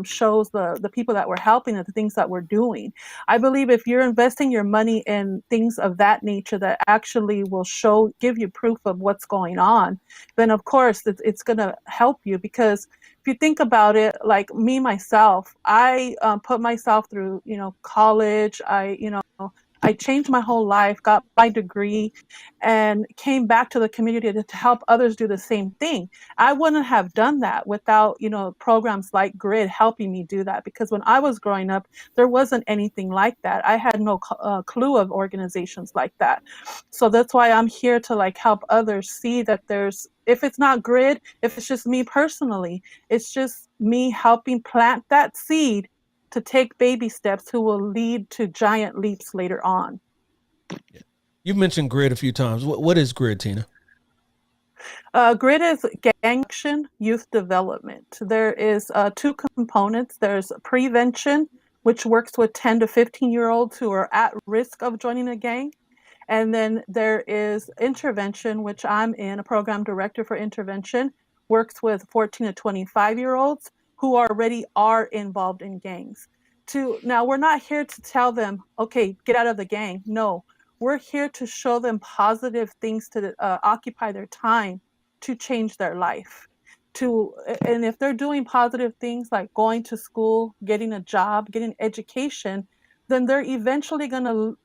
shows the people that we're helping and the things that we're doing. I believe if you're investing your money in things of that nature that actually will give you proof of what's going on, then of course it's going to help you. Because if you think about it, like me myself, I put myself through, college. I changed my whole life, got my degree, and came back to the community to help others do the same thing. I wouldn't have done that without, programs like GRID helping me do that. Because when I was growing up, there wasn't anything like that. I had no clue of organizations like that. So that's why I'm here to like help others see that if it's not GRID, if it's just me personally, it's just me helping plant that seed to take baby steps who will lead to giant leaps later on. Yeah. You've mentioned GRID a few times. What is GRID, Tina? GRID is gang action youth development. There is two components. There's prevention, which works with 10 to 15-year-olds who are at risk of joining a gang. And then there is intervention, which I'm in, a program director for intervention, works with 14 to 25-year-olds who already are involved in gangs. Now, we're not here to tell them, okay, get out of the gang. No, we're here to show them positive things to occupy their time to change their life. And if they're doing positive things like going to school, getting a job, getting education, then they're eventually going to,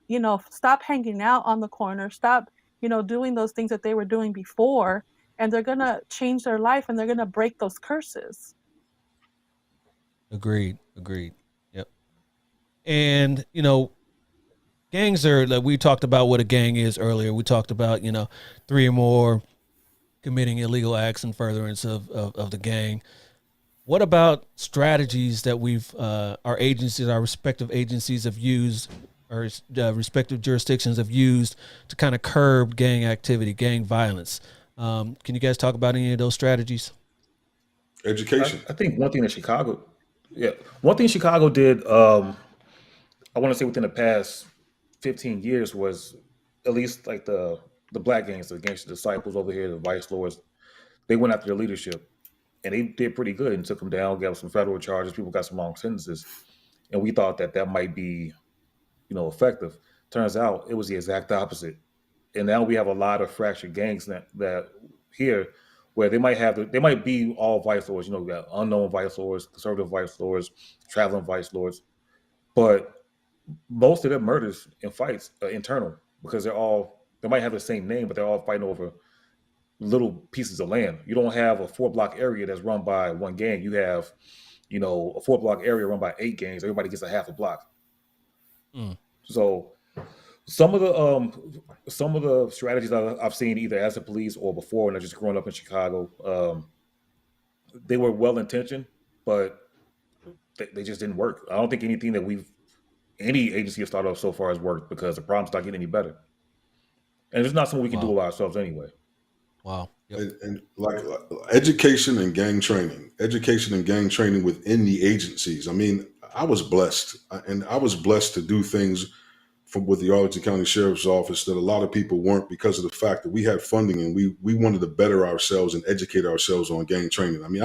stop hanging out on the corner, stop, doing those things that they were doing before, and they're going to change their life and they're going to break those curses. Agreed. Yep. And, gangs are, like we talked about what a gang is earlier. We talked about, three or more committing illegal acts in furtherance of the gang. What about strategies that our respective agencies have used, or respective jurisdictions have used to kind of curb gang activity, gang violence? Can you guys talk about any of those strategies? Education. I think one thing that Chicago did, I want to say within the past 15 years, was at least like the black gangs, the gangster disciples over here, the vice lords, they went after their leadership and they did pretty good and took them down, got some federal charges. People got some long sentences. And we thought that might be, effective. Turns out it was the exact opposite. And now we have a lot of fractured gangs that here where they might be all vice lords, we got unknown vice lords, conservative vice lords, traveling vice lords, but most of them murders and fights are internal because they might have the same name, but they're all fighting over little pieces of land. You don't have a 4-block area that's run by one gang. You have, a 4-block area run by 8 gangs. Everybody gets a half a block. Mm. So some of the strategies I've seen either as a police or before when I just growing up in Chicago, they were well intentioned, but they just didn't work. I don't think anything that any agency has started off so far has worked because the problem's not getting any better. And it's not something we can do by ourselves anyway. Wow. Yep. And like education and gang training within the agencies. I mean, I was blessed to do things with the Arlington County Sheriff's Office that a lot of people weren't, because of the fact that we had funding and we wanted to better ourselves and educate ourselves on gang training. I mean,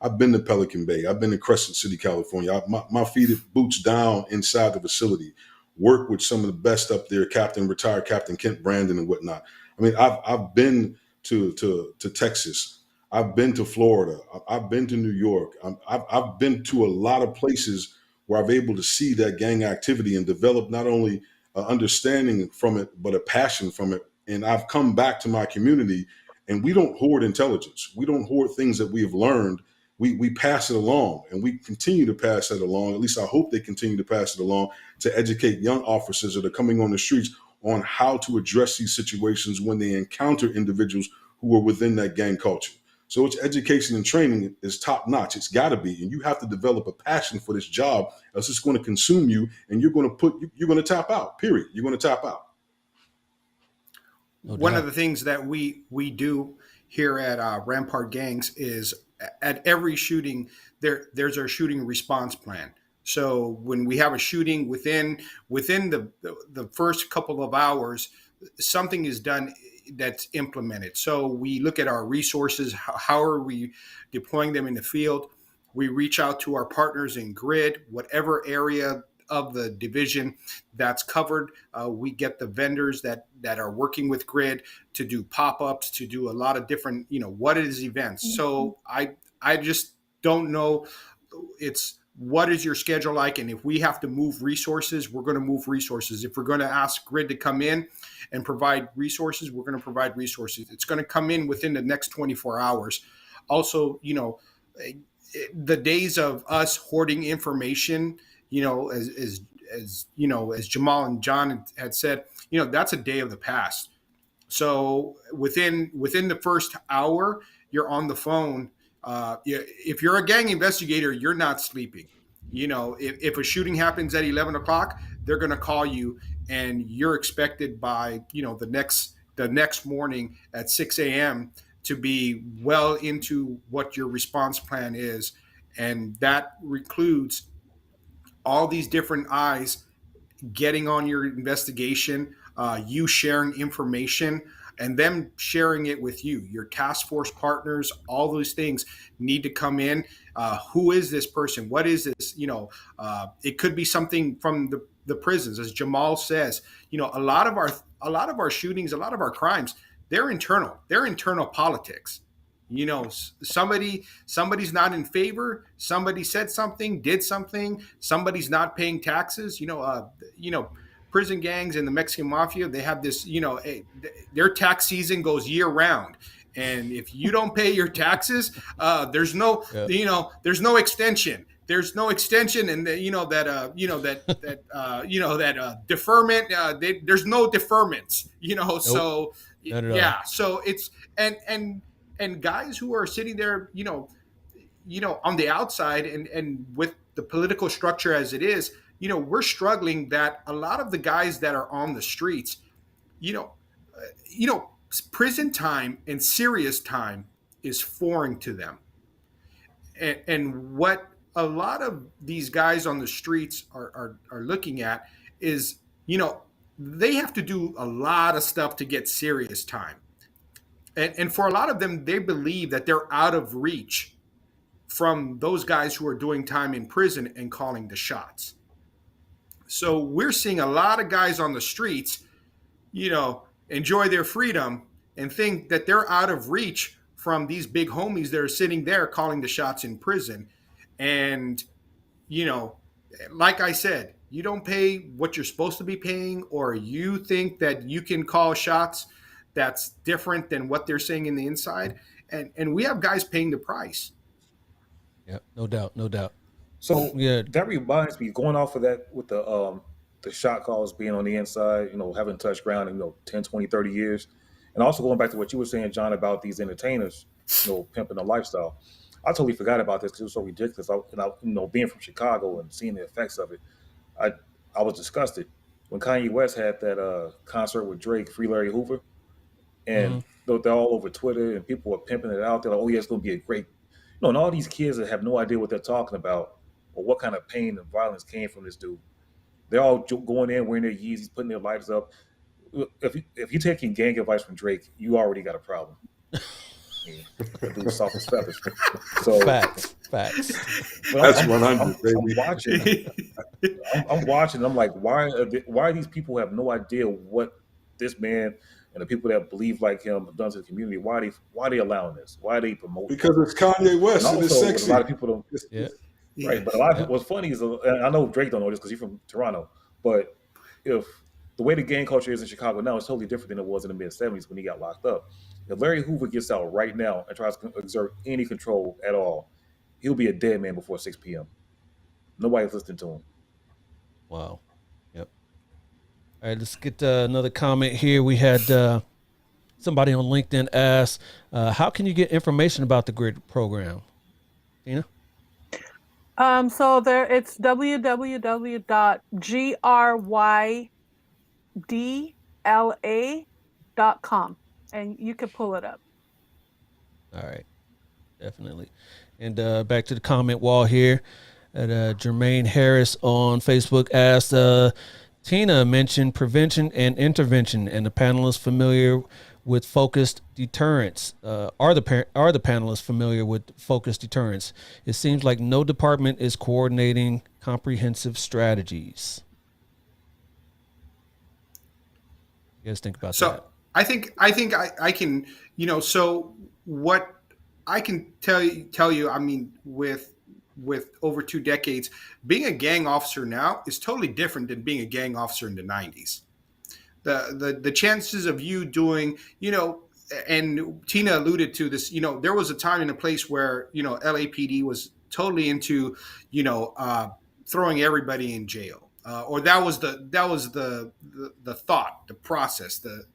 I've been to Pelican Bay. I've been to Crescent City, California. My feet boots down inside the facility, work with some of the best up there, retired Captain Kent Brandon and whatnot. I mean, I've been to Texas. I've been to Florida. I've been to New York. I've been to a lot of places where I've able to see that gang activity and develop not only understanding from it, but a passion from it. And I've come back to my community, and we don't hoard intelligence. We don't hoard things that we have learned. We pass it along, and we continue to pass that along. At least I hope they continue to pass it along to educate young officers that are coming on the streets on how to address these situations when they encounter individuals who are within that gang culture. So it's education and training is top notch. It's got to be, and you have to develop a passion for this job, else it's going to consume you, and you're going to tap out. Period. You're going to tap out. One of the things that we do here at Rampart Gangs is at every shooting there's our shooting response plan. So when we have a shooting within the first couple of hours, something is done that's implemented. So we look at our resources. How are we deploying them in the field? We reach out to our partners in grid, whatever area of the division that's covered. We get the vendors that are working with grid to do pop-ups, to do a lot of different, what is events. So I just don't know. It's what is your schedule like, and if we have to move resources, we're going to move resources. If we're going to ask grid to come in and provide resources, we're going to provide resources. It's going to come in within the next 24 hours. Also, the days of us hoarding information, as Jamal and John had said, that's a day of the past. So within the first hour, you're on the phone. If you're a gang investigator, you're not sleeping. If a shooting happens at 11 o'clock, they're going to call you, and you're expected by the next morning at 6 a.m. to be well into what your response plan is, and that includes all these different eyes getting on your investigation, you sharing information, and them sharing it with you. Your task force partners, all those things need to come in. Who is this person? What is this? It could be something from the prisons, as Jamal says. A lot of our shootings, a lot of our crimes, they're internal. They're internal politics. Somebody's not in favor. Somebody said something, did something. Somebody's not paying taxes. Prison gangs and the Mexican mafia, they have this. Their tax season goes year round, and if you don't pay your taxes, there's no, there's no extension. There's no extension, and that deferment. There's no deferments. Nope. So Not at all. yeah. So it's and guys who are sitting there, on the outside and with the political structure as it is, we're struggling that a lot of the guys that are on the streets, prison time and serious time is foreign to them. And what a lot of these guys on the streets are looking at is, they have to do a lot of stuff to get serious time. And for a lot of them, they believe that they're out of reach from those guys who are doing time in prison and calling the shots. So we're seeing a lot of guys on the streets, enjoy their freedom and think that they're out of reach from these big homies that are sitting there calling the shots in prison. And, like I said, you don't pay what you're supposed to be paying, or you think that you can call shots that's different than what they're saying in the inside. And we have guys paying the price. Yeah, no doubt. So Yeah. that reminds me, going off of that with the shot calls being on the inside, haven't touched ground in 10, 20, 30 years. And also going back to what you were saying, John, about these entertainers, pimping the lifestyle. I totally forgot about this because it was so ridiculous. Being from Chicago and seeing the effects of it, I was disgusted when Kanye West had that concert with Drake, Free Larry Hoover, and they're all over Twitter and people are pimping it out. They're like, "Oh yeah, it's going to be a great," and all these kids that have no idea what they're talking about or what kind of pain and violence came from this dude. They're all going in wearing their Yeezys, putting their lives up. If you're taking gang advice from Drake, you already got a problem. That dude's soft as feathers. So Facts. That's 100, baby. I'm watching. I'm like, why are these people who have no idea what this man and the people that believe like him have done to the community? Why are they allowing this? Why are they promoting? Because it's Kanye West and it's sexy. A lot of people don't. Yeah. Right, but a lot of people, what's funny is, and I know Drake don't know this because he's from Toronto, but if the way the gang culture is in Chicago now is totally different than it was in the mid-'70s when he got locked up. If Larry Hoover gets out right now and tries to exert any control at all, he'll be a dead man before 6 p.m. Nobody's listening to him. Wow. Yep. All right, let's get another comment here. We had somebody on LinkedIn ask, how can you get information about the GRID program? Tina? So it's www.grydla.com, and you can pull it up. All right, definitely. And back to the comment wall here. Jermaine Harris on Facebook asked, Tina mentioned prevention and intervention, and the panelists familiar with focused deterrence. Are the panelists familiar with focused deterrence? It seems like no department is coordinating comprehensive strategies. You guys think about So that? I can, so what I can tell you, I mean, with over 2 decades, being a gang officer now is totally different than being a gang officer in the 90s. The chances of you doing, and Tina alluded to this, there was a time and a place where, LAPD was totally into, you know, uh, throwing everybody in jail. Or that was the thought, the process, the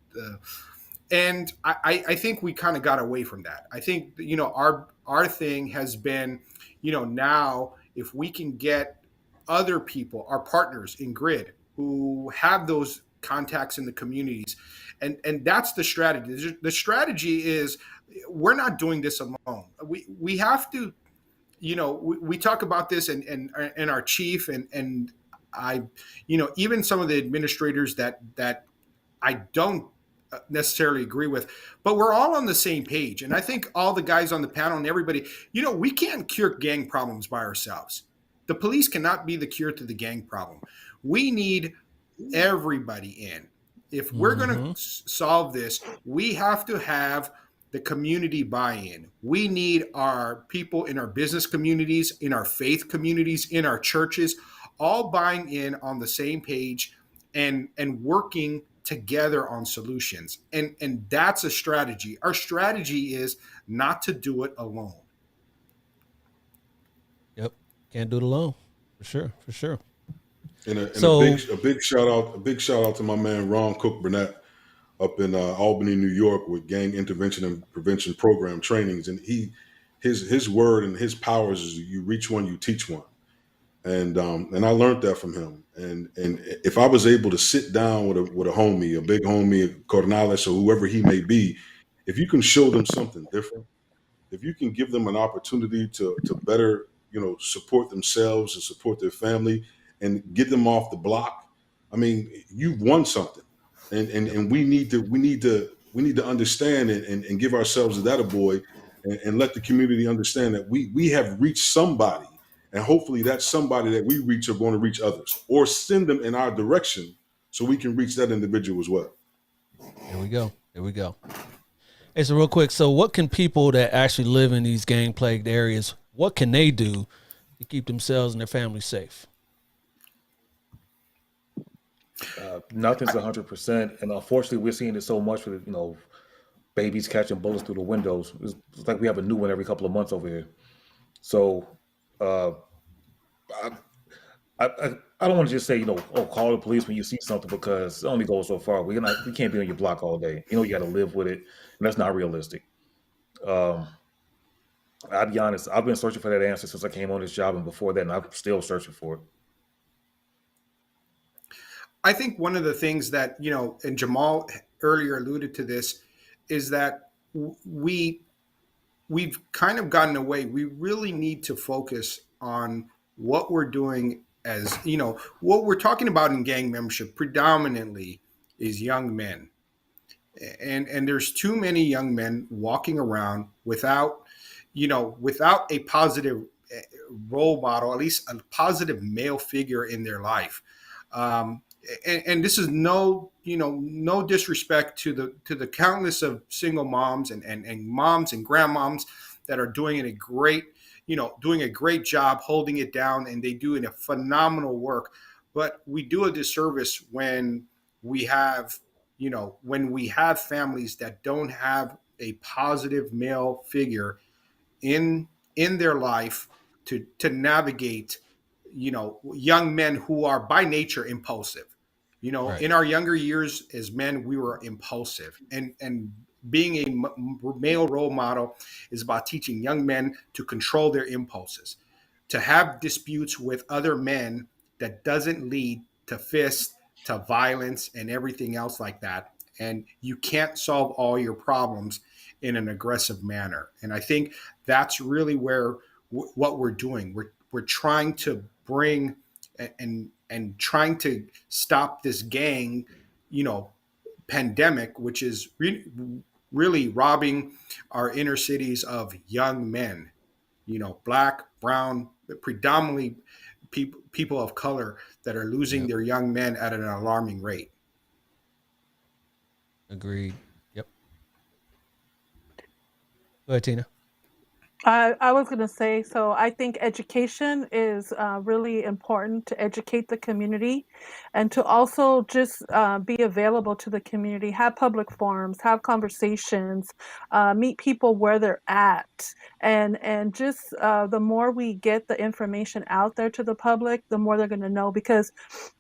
and I think we kind of got away from that. I think our thing has been, now if we can get other people, our partners in grid who have those contacts in the communities, and that's the strategy. The strategy is we're not doing this alone. We have to, we talk about this, and our chief and I, even some of the administrators that I don't necessarily agree with, but we're all on the same page. And I think all the guys on the panel and everybody, we can't cure gang problems by ourselves. The police cannot be the cure to the gang problem. We need everybody in. If we're going to Mm-hmm. solve this, we have to have the community buy in. We need our people in our business communities, in our faith communities, in our churches, all buying in on the same page and working together on solutions. And that's a strategy. Our strategy is not to do it alone. Yep. Can't do it alone. For sure. For sure. And So, a big shout out to my man Ron Cook Burnett up in Albany, New York, with gang intervention and prevention program trainings. And his word and his powers is you reach one, you teach one. And I learned that from him. And if I was able to sit down with a homie, a big homie, a Cornales, or whoever he may be, if you can show them something different, if you can give them an opportunity to better, support themselves and support their family and get them off the block, I mean, you've won something. And we need to understand and give ourselves that a boy, and let the community understand that we have reached somebody, and hopefully that somebody that we reach are going to reach others or send them in our direction so we can reach that individual as well. there we go. There we go. Hey, so real quick, so what can people that actually live in these gang plagued areas, what can they do to keep themselves and their families safe? Nothing's 100%, and unfortunately, we're seeing it so much with babies catching bullets through the windows. It's like we have a new one every couple of months over here. So, uh, I, I don't want to just say oh, call the police when you see something, because it only goes so far. We can't be on your block all day. You got to live with it, and that's not realistic. Um, I'll be honest. I've been searching for that answer since I came on this job, and before that, and I'm still searching for it. I think one of the things that, and Jamal earlier alluded to this, is that we've kind of gotten away. We really need to focus on what we're doing, as what we're talking about in gang membership predominantly is young men. And there's too many young men walking around without a positive role model, at least a positive male figure in their life. Um, and this is no disrespect to the countless of single moms and moms and grandmoms that are doing a great job holding it down, and they do a phenomenal work. But we do a disservice we have when we have families that don't have a positive male figure in their life to navigate, young men who are by nature impulsive. Right. In our younger years as men, we were impulsive, and being a male role model is about teaching young men to control their impulses, to have disputes with other men that doesn't lead to fists, to violence, and everything else like that. And you can't solve all your problems in an aggressive manner. And I think that's really where what we're doing. we're trying to bring and trying to stop this gang, pandemic, which is really robbing our inner cities of young men, black, brown, predominantly people of color that are losing Yep. their young men at an alarming rate. Agreed. Yep. Go ahead, Tina. I was going to say, so I think education is really important to educate the community and to also just be available to the community, have public forums, have conversations, meet people where they're at. And just the more we get the information out there to the public, the more they're going to know. Because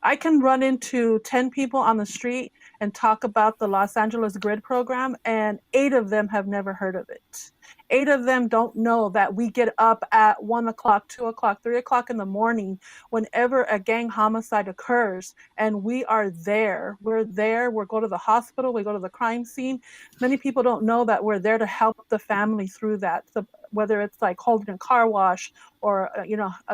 I can run into 10 people on the street and talk about the Los Angeles Grid program, and 8 of them have never heard of it. 8 of them don't know that we get up at 1 o'clock, 2 o'clock, 3 o'clock in the morning whenever a gang homicide occurs, and we are there. We're there. We go to the hospital. We go to the crime scene. Many people don't know that we're there to help the family through that. So whether it's like holding a car wash or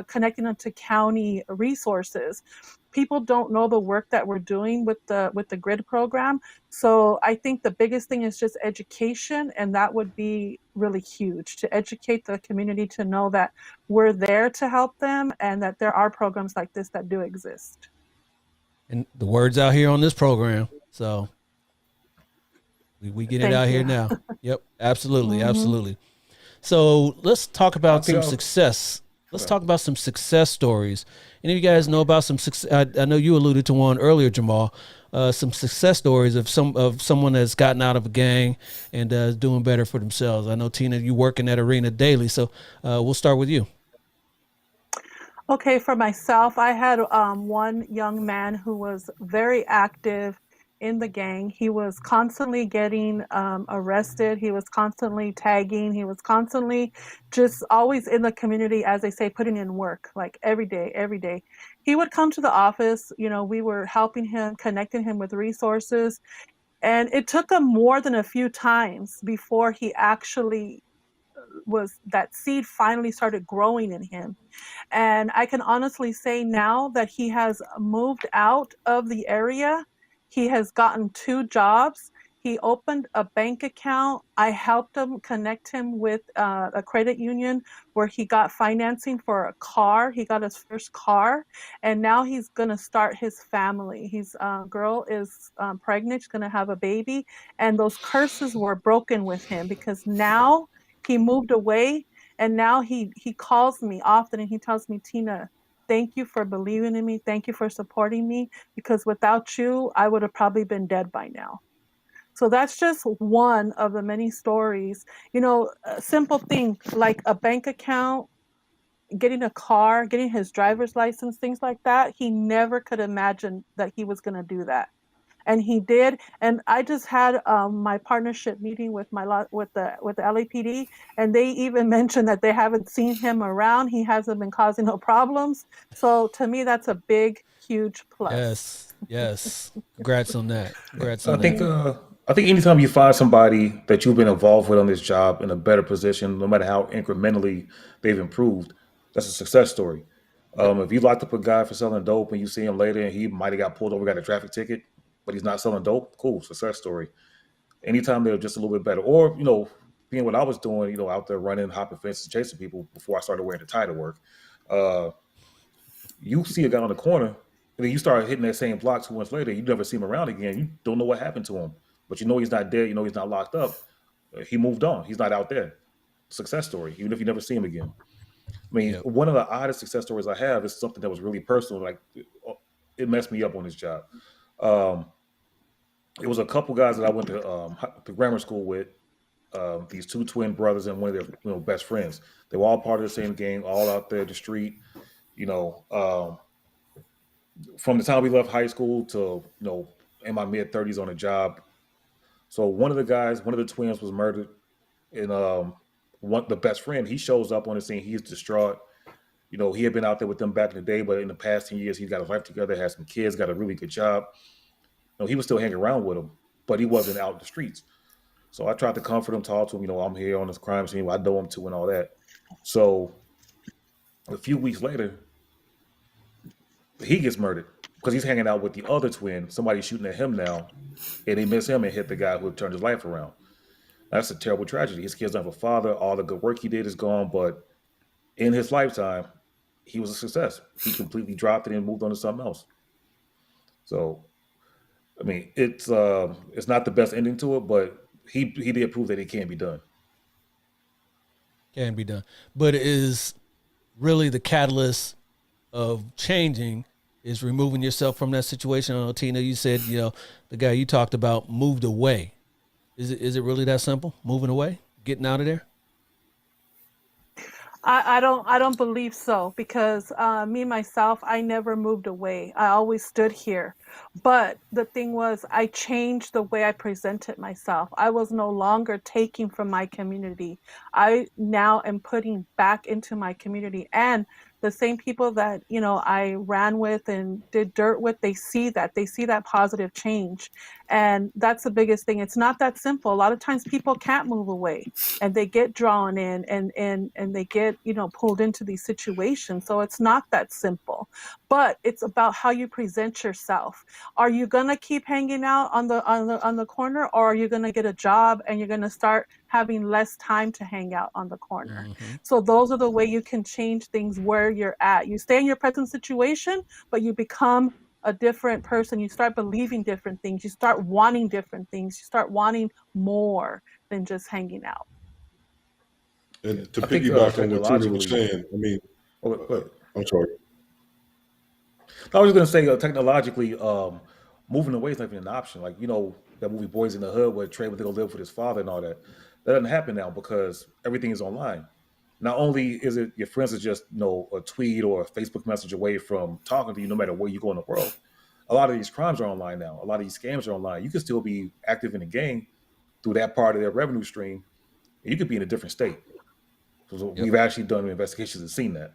connecting them to county resources, people don't know the work that we're doing with the grid program. So I think the biggest thing is just education, and that would be really huge, to educate the community to know that we're there to help them and that there are programs like this that do exist. And the word's out here on this program, so we get it out here now. Yep, absolutely, absolutely. So let's talk about some success. Let's talk about some success stories. Any of you guys know about some success? I know you alluded to one earlier, Jamal. Some success stories of someone that's gotten out of a gang and is doing better for themselves. I know, Tina, you work in that arena daily, so we'll start with you. Okay, for myself, I had one young man who was very active in the gang. He was constantly getting arrested. He was constantly tagging. He was constantly just always in the community, as they say, putting in work, like every day, every day. He would come to the office. We were helping him, connecting him with resources. And it took him more than a few times before he actually that seed finally started growing in him. And I can honestly say now that he has moved out of the area. He has gotten 2 jobs. He opened a bank account. I helped him connect him with a credit union where he got financing for a car. He got his first car, and now he's going to start his family. His girl is pregnant. She's going to have a baby, and those curses were broken with him because now he moved away. And now he calls me often and he tells me, Tina, thank you for believing in me. Thank you for supporting me, because without you, I would have probably been dead by now. So that's just one of the many stories. A simple thing like a bank account, getting a car, getting his driver's license, things like that. He never could imagine that he was going to do that. And he did. And I just had my partnership meeting with with the LAPD, and they even mentioned that they haven't seen him around. He hasn't been causing no problems. So to me, that's a big, huge plus. Yes. Congrats on that. Congrats I on think that. I think anytime you find somebody that you've been involved with on this job in a better position, no matter how incrementally they've improved, that's a success story. Yep. If you locked up a guy for selling dope and you see him later and he might have got pulled over, got a traffic ticket, but he's not selling dope, cool, success story. Anytime they're just a little bit better, or being what I was doing, out there running, hopping fences, chasing people before I started wearing the tie to work. Uh, you see a guy on the corner, and then you start hitting that same block 2 months later. You never see him around again. You don't know what happened to him, but you know he's not dead. You know he's not locked up. He moved on. He's not out there. Success story, even if you never see him again. I mean, Yep. one of the oddest success stories I have is something that was really personal. Like, it messed me up on this job. Um, it was a couple guys that I went to grammar school with. These 2 twin brothers and one of their best friends. They were all part of the same gang, all out there in the street. You know, from the time we left high school to in my mid 30s on a job. So one of the guys, one of the twins, was murdered, and the best friend, he shows up on the scene. He's distraught. He had been out there with them back in the day, but in the past 10 years, he's got his life together, has some kids, got a really good job. He was still hanging around with him, but he wasn't out in the streets. So I tried to comfort him, talk to him. I'm here on this crime scene. I know him too, and all that. So A few weeks later, he gets murdered because he's hanging out with the other twin. Somebody's shooting at him now, and they miss him and hit the guy who turned his life around. That's a terrible tragedy. His kids don't have a father. All the good work he did is gone. But in his lifetime, he was a success. He completely dropped it and moved on to something else. So, I mean, it's not the best ending to it, but he did prove that it can be done. Can be done. But it is really the catalyst of changing is removing yourself from that situation. I know, Tina, you said, the guy you talked about moved away. Is it really that simple? Moving away? Getting out of there? I don't believe so because me myself, I never moved away. I always stood here. But the thing was, I changed the way I presented myself. I was no longer taking from my community. I now am putting back into my community. And the same people that, I ran with and did dirt with, they see that positive change. And that's the biggest thing. It's not that simple. A lot of times people can't move away and they get drawn in and they get pulled into these situations, so it's not that simple, but it's about how you present yourself. Are you going to keep hanging out on the corner, or are you going to get a job and you're going to start having less time to hang out on the corner? Mm-hmm. So those are the way you can change things where you're at. You stay in your present situation, but you become a different person. You start believing different things, you start wanting different things, you start wanting more than just hanging out. And to I think piggyback on what Tina was technologically, saying, I mean, oh, go ahead. I'm sorry. I was just going to say technologically, moving away is not even an option. Like, that movie Boys in the Hood where Trey went to go live with his father and all that. That doesn't happen now because everything is online. Not only is it your friends are just, a tweet or a Facebook message away from talking to you no matter where you go in the world. A lot of these crimes are online now. A lot of these scams are online. You can still be active in the game through that part of their revenue stream. And you could be in a different state. So Yep. we've actually done investigations and seen that.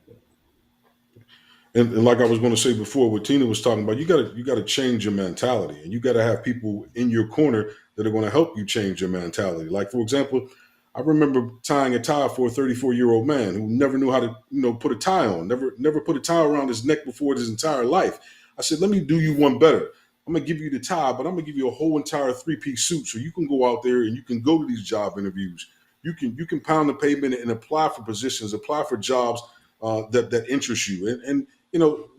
And like I was going to say before, what Tina was talking about, you gotta change your mentality, and you got to have people in your corner that are going to help you change your mentality. Like, for example, I remember tying a tie for a 34-year-old man who never knew how to put a tie on, never put a tie around his neck before his entire life. I said, let me do you one better. I'm gonna give you the tie, but I'm gonna give you a whole entire 3-piece suit so you can go out there and you can go to these job interviews. You can pound the pavement and apply for positions, apply for jobs that interest you. And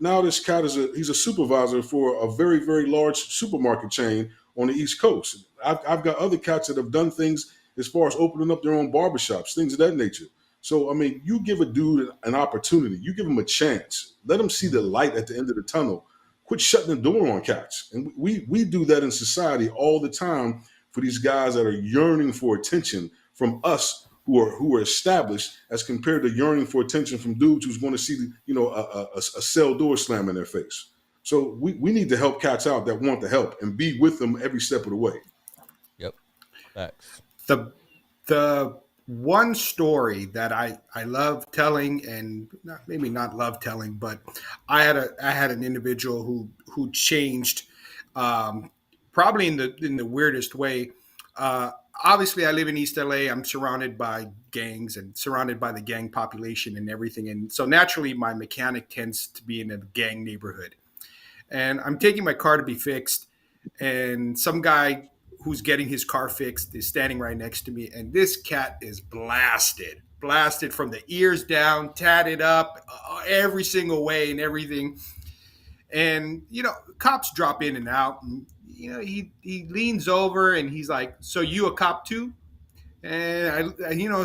now this cat he's a supervisor for a very, very large supermarket chain on the East Coast. I've got other cats that have done things as far as opening up their own barbershops, things of that nature. So, I mean, you give a dude an opportunity, you give him a chance, let him see the light at the end of the tunnel. Quit shutting the door on cats. And we do that in society all the time for these guys that are yearning for attention from us who are established, as compared to yearning for attention from dudes who's going to see a cell door slam in their face. So we need to help cats out that want the help and be with them every step of the way. Yep. Facts. The one story that I love telling, and maybe not love telling, but I had an individual who changed, probably in the weirdest way. Obviously, I live in East LA. I'm surrounded by gangs and surrounded by the gang population and everything, and so naturally, my mechanic tends to be in a gang neighborhood. And I'm taking my car to be fixed, and some guy who's getting his car fixed is standing right next to me, and this cat is blasted from the ears down, tatted up, every single way and everything. And cops drop in and out, and he leans over and he's like, "So you a cop too?" And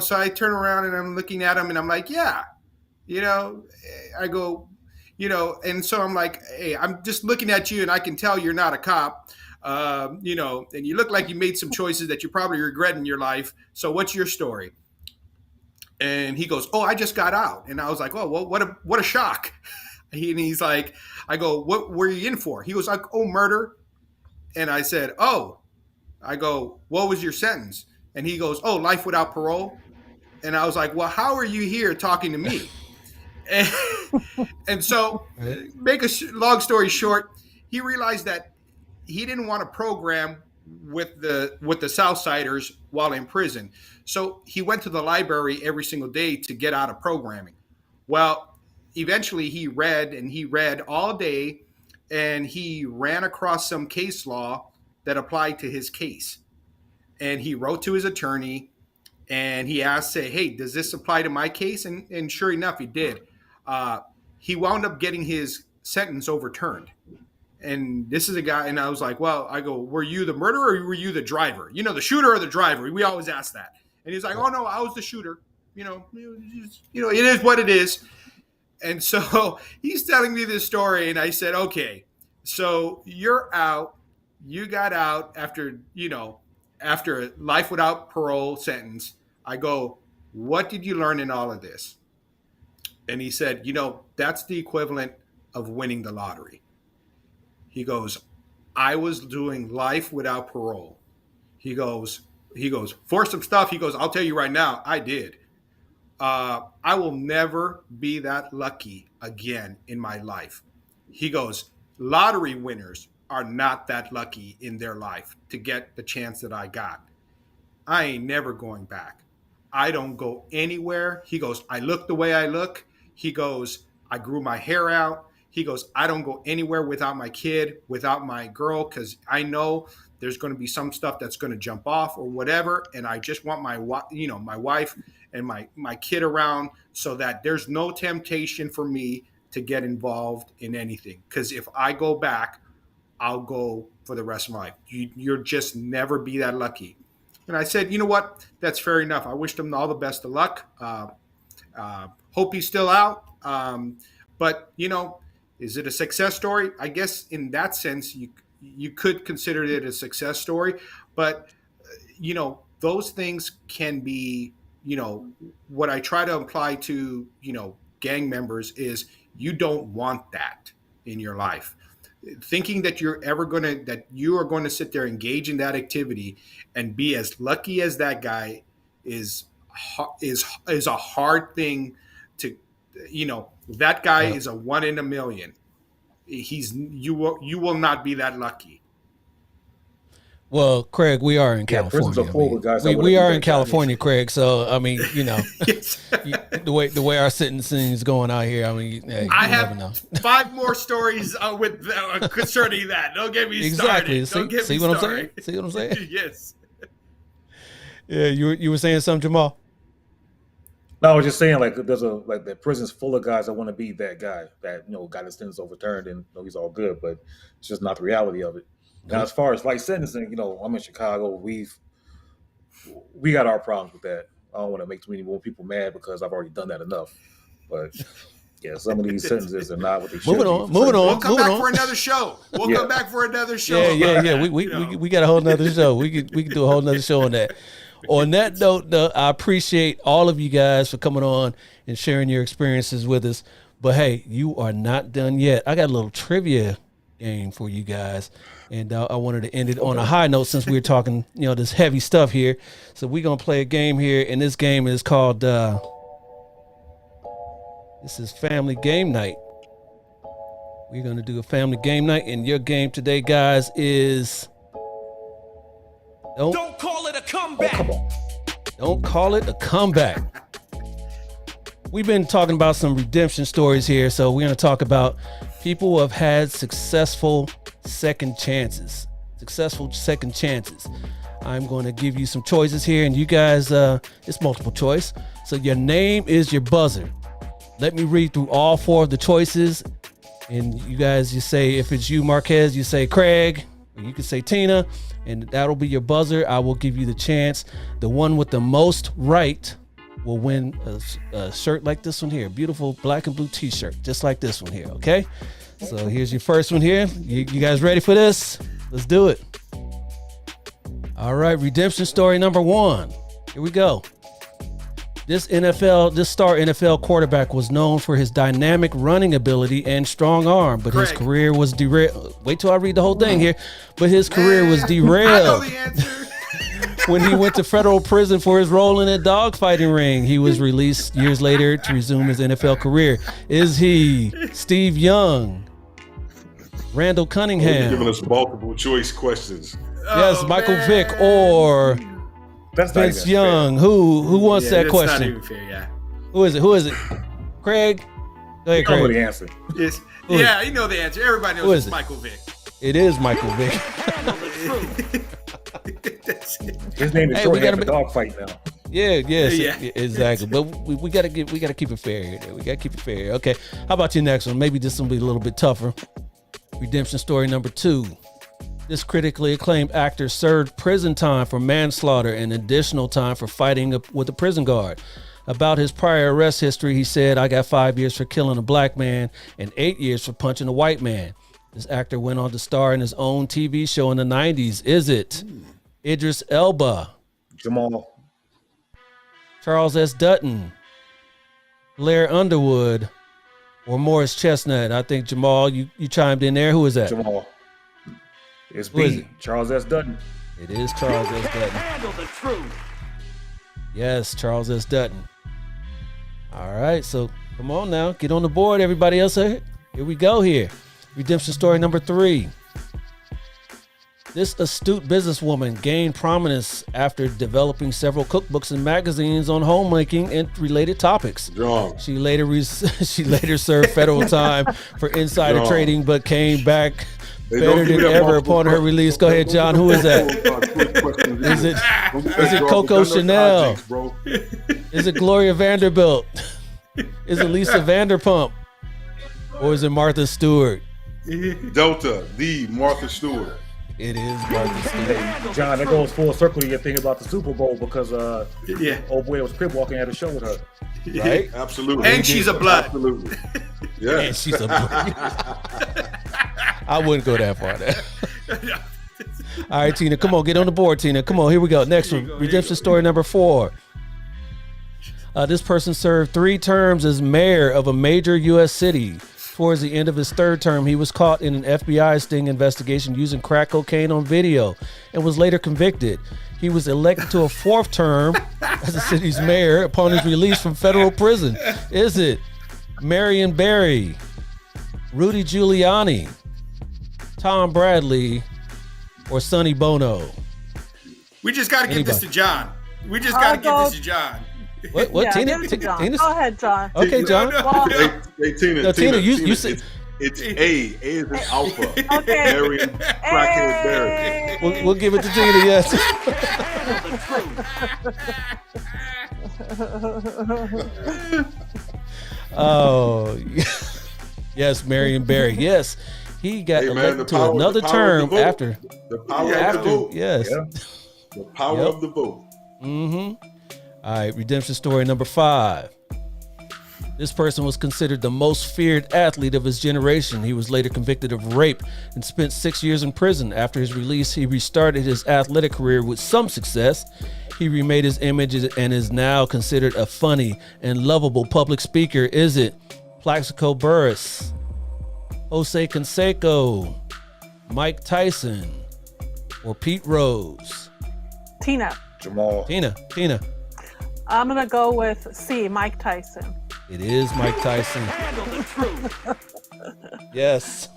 so I turn around and I'm looking at him and I'm like, "Yeah." you know I go, and so I'm like, "Hey, I'm just looking at you and I can tell you're not a cop, and you look like you made some choices that you probably regret in your life, so what's your story?" And he goes, "Oh, I just got out." And I was like, "Oh, well, what a shock." And he's like, I go, "What were you in for?" He was like, "Oh, murder." And I said, "Oh." I go, "What was your sentence?" And he goes, "Oh, life without parole." And I was like, "Well, how are you here talking to me?" And, and so, Right. make a long story short, he realized that he didn't want to program with the Southsiders while in prison. So he went to the library every single day to get out of programming. Well, eventually he read all day, and he ran across some case law that applied to his case. And he wrote to his attorney, and he asked, say, hey, does this apply to my case? And sure enough, he did. He wound up getting his sentence overturned. And this is a guy, and I was like, well, I go, were you the murderer or were you the driver? You know, the shooter or the driver? We always ask that. And he's like, oh, no, I was the shooter. You know, it is what it is. And so he's telling me this story, and I said, okay, so you're out. You got out after a life without parole sentence. I go, what did you learn in all of this? And he said, that's the equivalent of winning the lottery. He goes, I was doing life without parole. He goes, for some stuff, he goes, I'll tell you right now, I did. I will never be that lucky again in my life. He goes, lottery winners are not that lucky in their life to get the chance that I got. I ain't never going back. I don't go anywhere. He goes, I look the way I look. He goes, I grew my hair out. He goes, I don't go anywhere without my kid, without my girl, because I know there's going to be some stuff that's going to jump off or whatever. And I just want my wife and my kid around so that there's no temptation for me to get involved in anything. Because if I go back, I'll go for the rest of my life. You'll just never be that lucky. And I said, you know what? That's fair enough. I wished him all the best of luck. Hope he's still out. But, is it a success story? I guess in that sense, you could consider it a success story. But, those things can be, what I try to apply to, gang members is you don't want that in your life. Thinking that you are going to sit there, engage in that activity and be as lucky as that guy is a hard thing to, that guy is a 1 in a million. You will not be that lucky. Well, Craig, we are in California. We are in California, Craig. So I mean, Yes. the way our sentencing is going out here. I mean, hey, I have 5 more stories concerning that. Don't get me started. See what I'm saying? See what I'm saying? Yes. Yeah, you were saying something, Jamal? No, I was just saying, like, the prison's full of guys that want to be that guy that got his sentence overturned and he's all good, but it's just not the reality of it. Now, as far as life sentencing, I'm in Chicago. We got our problems with that. I don't want to make too many more people mad because I've already done that enough. But yeah, some of these sentences are not what they should be. Moving on. We'll come back for another show. Come back for another show. Yeah. We got a whole nother show. We could do a whole nother show on that. On that note, though, I appreciate all of you guys for coming on and sharing your experiences with us. But hey, you are not done yet. I got a little trivia game for you guys, and I wanted to end it on a high note since we were talking, this heavy stuff here. So we're gonna play a game here, and this game is called this is Family Game Night. We're gonna do a Family Game Night, and your game today, guys, is Don't call it a comeback. Don't call it a comeback. We've been talking about some redemption stories here, so we're going to talk about people who have had successful second chances. I'm going to give you some choices here, and you guys, it's multiple choice. So your name is your buzzer. Let me read through all 4 of the choices, and you guys, you say, if it's you, Marquez, you say Craig, or you can say Tina, and that'll be your buzzer. I will give you the chance. The one with the most right will win a shirt like this one here. Beautiful black and blue t-shirt, just like this one here, okay? So here's your first one here. You guys ready for this? Let's do it. All right, redemption story number 1. Here we go. This star NFL quarterback was known for his dynamic running ability and strong arm, but his career was derailed. Wait till I read the whole thing here. But his career was derailed. I know the answer. When he went to federal prison for his role in a dogfighting ring. He was released years later to resume his NFL career. Is he Steve Young, Randall Cunningham? You're giving us multiple choice questions. Yes, Michael Vick or Vince Young? Who wants that question? Not even fair, yeah. Who is it? Craig? Go ahead, You know Craig. the answer. Yes. Who is Yeah, you know the answer. Everybody Who knows is it's it? Michael Vick. It is Michael Vick. That's it. His name is Hey, we shorthand gotta for dogfight now. Yes, Yeah. exactly. But we gotta keep it fair here. We gotta keep it fair. Okay. How about your next one? Maybe this will be a little bit tougher. Redemption story number 2. This critically acclaimed actor served prison time for manslaughter and additional time for fighting with a prison guard. About his prior arrest history, he said, "I got 5 years for killing a black man and 8 years for punching a white man." This actor went on to star in his own TV show in the 90s. Is it Idris Elba, Jamal. Charles S. Dutton, Blair Underwood, or Morris Chestnut? I think, Jamal, you chimed in there. Who is that? Jamal. It's Who is B. it? Charles S. Dutton. It is Charles S. Dutton. Handle the truth. Yes, Charles S. Dutton. All right, so come on now. Get on the board, everybody else. Here we go here. Redemption story number 3. This astute businesswoman gained prominence after developing several cookbooks and magazines on homemaking and related topics. John. She later served federal time for insider John. trading, but came back Hey, better don't give than me that ever multiple upon her questions. release. Go ahead, John. Who is that? Is it is it Coco Chanel? Bro. Is it Gloria Vanderbilt? Is it Lisa Vanderpump? Or is it Martha Stewart? Delta, the Martha Stewart. It is Martha Stewart. Hey, John, that goes full circle to your thing about the Super Bowl because Yeah. old boy was crib walking at a show with her. Right? Absolutely. And she's a blood. Absolutely. Yeah. And she's a I wouldn't go that far there. All right, Tina, come on, get on the board, Tina. Come on, here we go. Next one, redemption story number 4. This person served 3 terms as mayor of a major U.S. city. Towards the end of his 3rd term, he was caught in an FBI sting investigation using crack cocaine on video and was later convicted. He was elected to a 4th term as the city's mayor upon his release from federal prison. Is it Marion Barry, Rudy Giuliani, Tom Bradley, or Sonny Bono? We just got to give this to John. We just I'll got to give this to John. What? Yeah, Tina? give it to John. Tina? Go ahead, John. Okay, John. Well, Hey, Tina. No, Tina, you said- it's A. A is an alpha. Okay. Marion Crackhead Barry. We'll give it to Tina, yes. Oh, yes, Marion Barry. Yes, he got Hey, man, elected the to power- another the power of term the vote. after. The power of the vote. Yes. Yeah. The power Yep. of the vote. All right, redemption story number 5. This person was considered the most feared athlete of his generation. He was later convicted of rape and spent 6 years in prison. After his release, he restarted his athletic career with some success. He remade his image and is now considered a funny and lovable public speaker. Is it Plaxico Burress, Jose Canseco, Mike Tyson, or Pete Rose? Tina. Jamal. Tina. I'm going to go with C, Mike Tyson. It is Mike Tyson. Yes.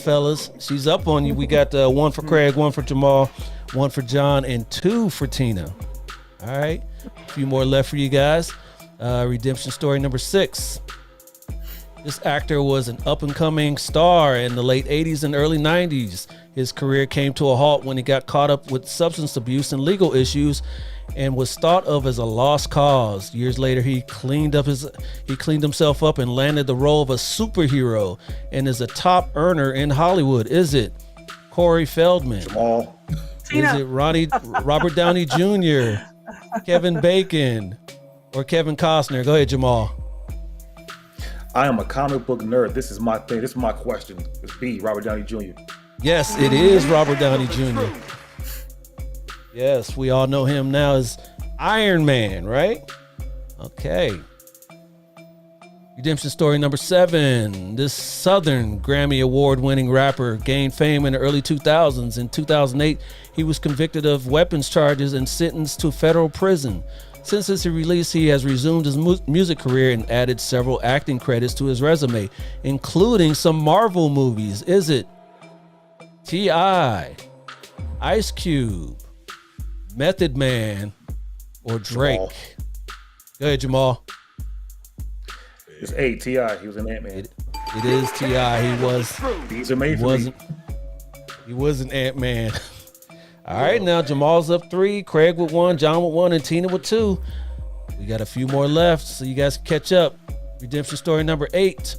Fellas. She's up on you. We got 1 for Craig, 1 for Jamal, 1 for John, and 2 for Tina. All right. A few more left for you guys. Redemption story number 6. This actor was an up-and-coming star in the late 80s and early 90s. His career came to a halt when he got caught up with substance abuse and legal issues and was thought of as a lost cause. Years later, he cleaned himself up and landed the role of a superhero and is a top earner in Hollywood. Is it Corey Feldman? Jamal. Tina. Is it Robert Downey Jr., Kevin Bacon, or Kevin Costner? Go ahead, Jamal. I am a comic book nerd. This is my thing. This is my question. It's B, Robert Downey Jr. Yes, it is Robert Downey Jr. Yes, we all know him now as Iron Man, right? Okay. Redemption story number 7. This Southern Grammy Award-winning rapper gained fame in the early 2000s. In 2008, he was convicted of weapons charges and sentenced to federal prison. Since his release, he has resumed his music career and added several acting credits to his resume, including some Marvel movies. Is it T.I., Ice Cube, Method Man, or Drake? Jamal. Go ahead, Jamal. It's A, T.I. He was an Ant-Man. It is T.I. He's amazing. He was an Ant-Man. All right, now Jamal's up 3, Craig with 1, John with 1, and Tina with 2. We got a few more left, so you guys can catch up. Redemption story number 8.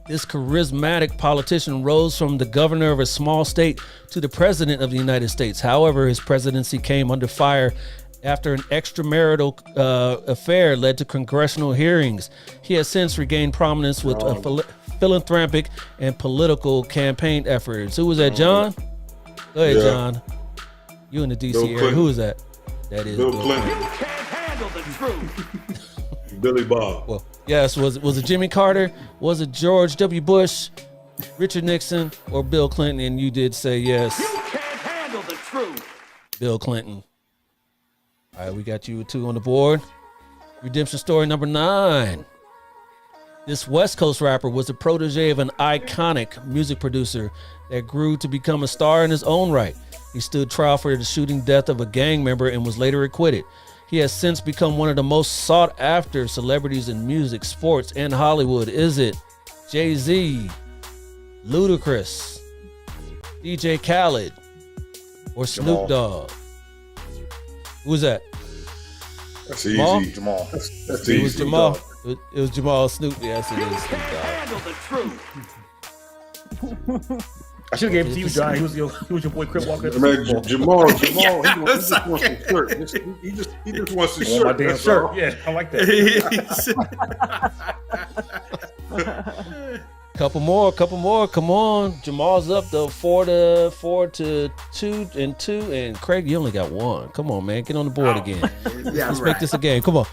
This charismatic politician rose from the governor of a small state to the president of the United States. However, his presidency came under fire after an extramarital affair led to congressional hearings. He has since regained prominence with philanthropic and political campaign efforts. Who was that, John? Go ahead, John. You in the D.C. area. Who is that? That is Bill Clinton. You can't handle the truth. Billy Bob. Well, yes, was it Jimmy Carter? Was it George W. Bush, Richard Nixon, or Bill Clinton? And you did say yes. You can't handle the truth. Bill Clinton. All right, we got you 2 on the board. Redemption story number 9. This West Coast rapper was the protege of an iconic music producer that grew to become a star in his own right. He stood trial for the shooting death of a gang member and was later acquitted. He has since become one of the most sought after celebrities in music, sports, and Hollywood. Is it Jay-Z, Ludacris, DJ Khaled, or Snoop Dogg? Who's that? That's Jamal? easy. Jamal. That's It easy. was Jamal. It was Jamal. Snoop. Yes, it is Snoop Dogg. Handle the truth. I should have gave it to you, John. He was your boy, Crip Walker. Man, Jamal, he just wants okay. his shirt. He just wants his I want shirt. my damn That's shirt. all. Yeah, I like that. Couple more. Come on. Jamal's up though. 4 to 2 and 2. And Craig, you only got 1. Come on, man. Get on the board again. Let's make this a game. Come on.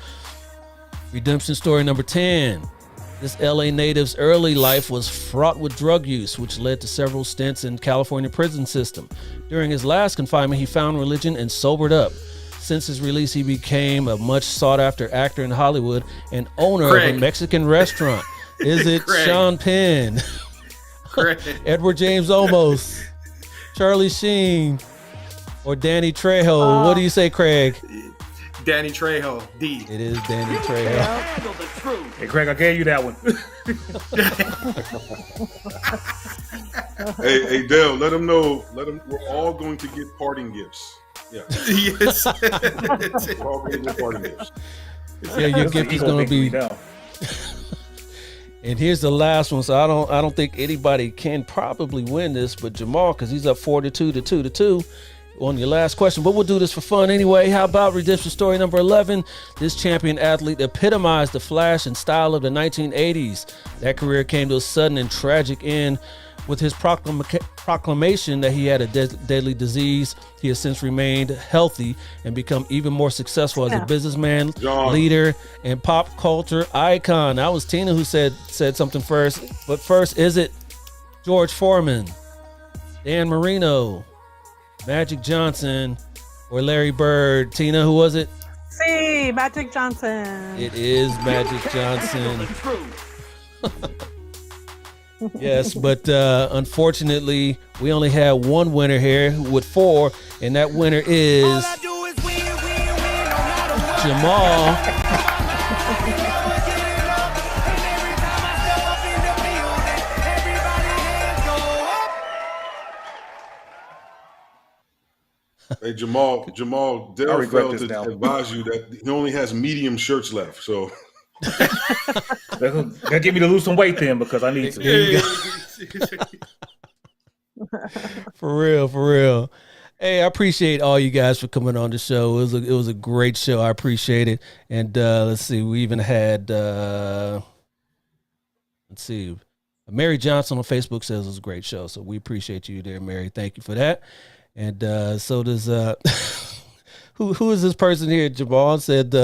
Redemption story number 10. This LA native's early life was fraught with drug use, which led to several stints in California prison system. During his last confinement, he found religion and sobered up. Since his release, he became a much sought-after actor in Hollywood and owner of a Mexican restaurant. Is it Sean Penn, Edward James Olmos, Charlie Sheen, or Danny Trejo? What do you say, Craig? Danny Trejo, D. It is Danny Trejo. Handle the truth. Hey, Craig, I gave you that one. Hey, Dale, let him know. We're all going to get parting gifts. Yeah, Yes. we're all going to get parting gifts. Yeah, your gift is going to be. And here's the last one. So I don't think anybody can probably win this, but Jamal, because he's up 4 to 2 to 2 to 2 on your last question. But we'll do this for fun anyway. How about redemption story number 11? This champion athlete epitomized the flash and style of the 1980s. That career came to a sudden and tragic end with his proclamation that he had a deadly disease. He has since remained healthy and become even more successful as a businessman, leader, and pop culture icon. That was Tina who said something first. But first, is it George Foreman, Dan Marino, Magic Johnson, or Larry Bird? Tina, who was it? See, Magic Johnson. It is Magic Johnson. Yes, but unfortunately, we only had one winner here with 4, and that winner is Jamal. Hey, Jamal, Dale regret failed this to now. advise you that he only has medium shirts left. So They'll get me to lose some weight then because I need to. For real. Hey, I appreciate all you guys for coming on the show. It was a great show. I appreciate it. And let's see, we even had Mary Johnson on Facebook says it was a great show. So we appreciate you there, Mary. Thank you for that. And so does who is this person here? Jamal said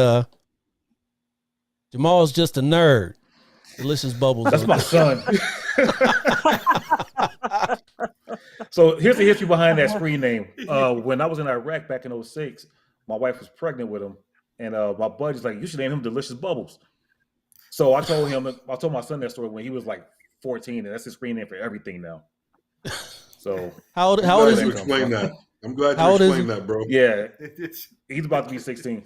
Jamal's just a nerd. Delicious Bubbles. That's my son. So here's the history behind that screen name. When I was in Iraq back in 2006, my wife was pregnant with him, and my buddy's like, "You should name him Delicious Bubbles." So I told my son that story when he was like 14, and that's his screen name for everything now. So how old is he? Explain that. I'm glad How you old is explained he? that, bro. Yeah, he's about to be 16.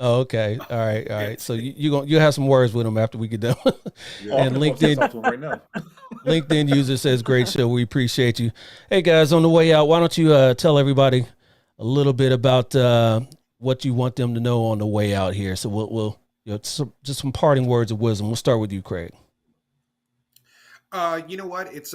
Oh, okay. All right. All right. So you have some words with him after we get done. Yeah. And LinkedIn right now. LinkedIn user says, "Great show. We appreciate you." Hey guys, on the way out, why don't you tell everybody a little bit about what you want them to know on the way out here? So we'll just some parting words of wisdom. We'll start with you, Craig. You know what? It's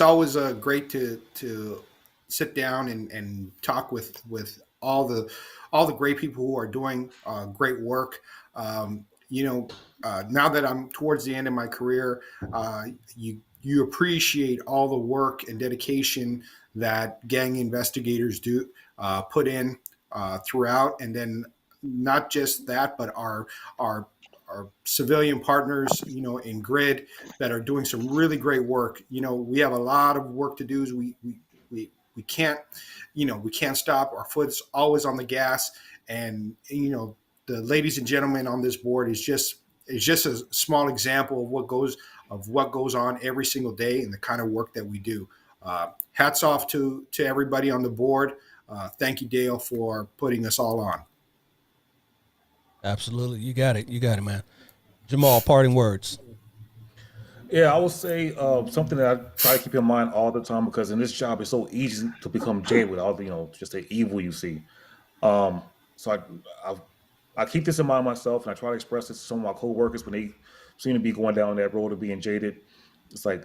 always great to sit down and talk with all the great people who are doing great work. Now that I'm towards the end of my career, you appreciate all the work and dedication that gang investigators do put in throughout, and then not just that, but our our civilian partners, in grid that are doing some really great work. We have a lot of work to do. We can't, we can't stop. Our foot's always on the gas, and the ladies and gentlemen on this board is just a small example of what goes on every single day and the kind of work that we do. Hats off to everybody on the board. Thank you, Dale, for putting us all on. Absolutely, you got it. You got it, man. Jamal, parting words. Yeah, I would say something that I try to keep in mind all the time, because in this job it's so easy to become jaded with all the just the evil you see. So I keep this in mind myself, and I try to express this to some of my coworkers when they seem to be going down that road of being jaded. It's like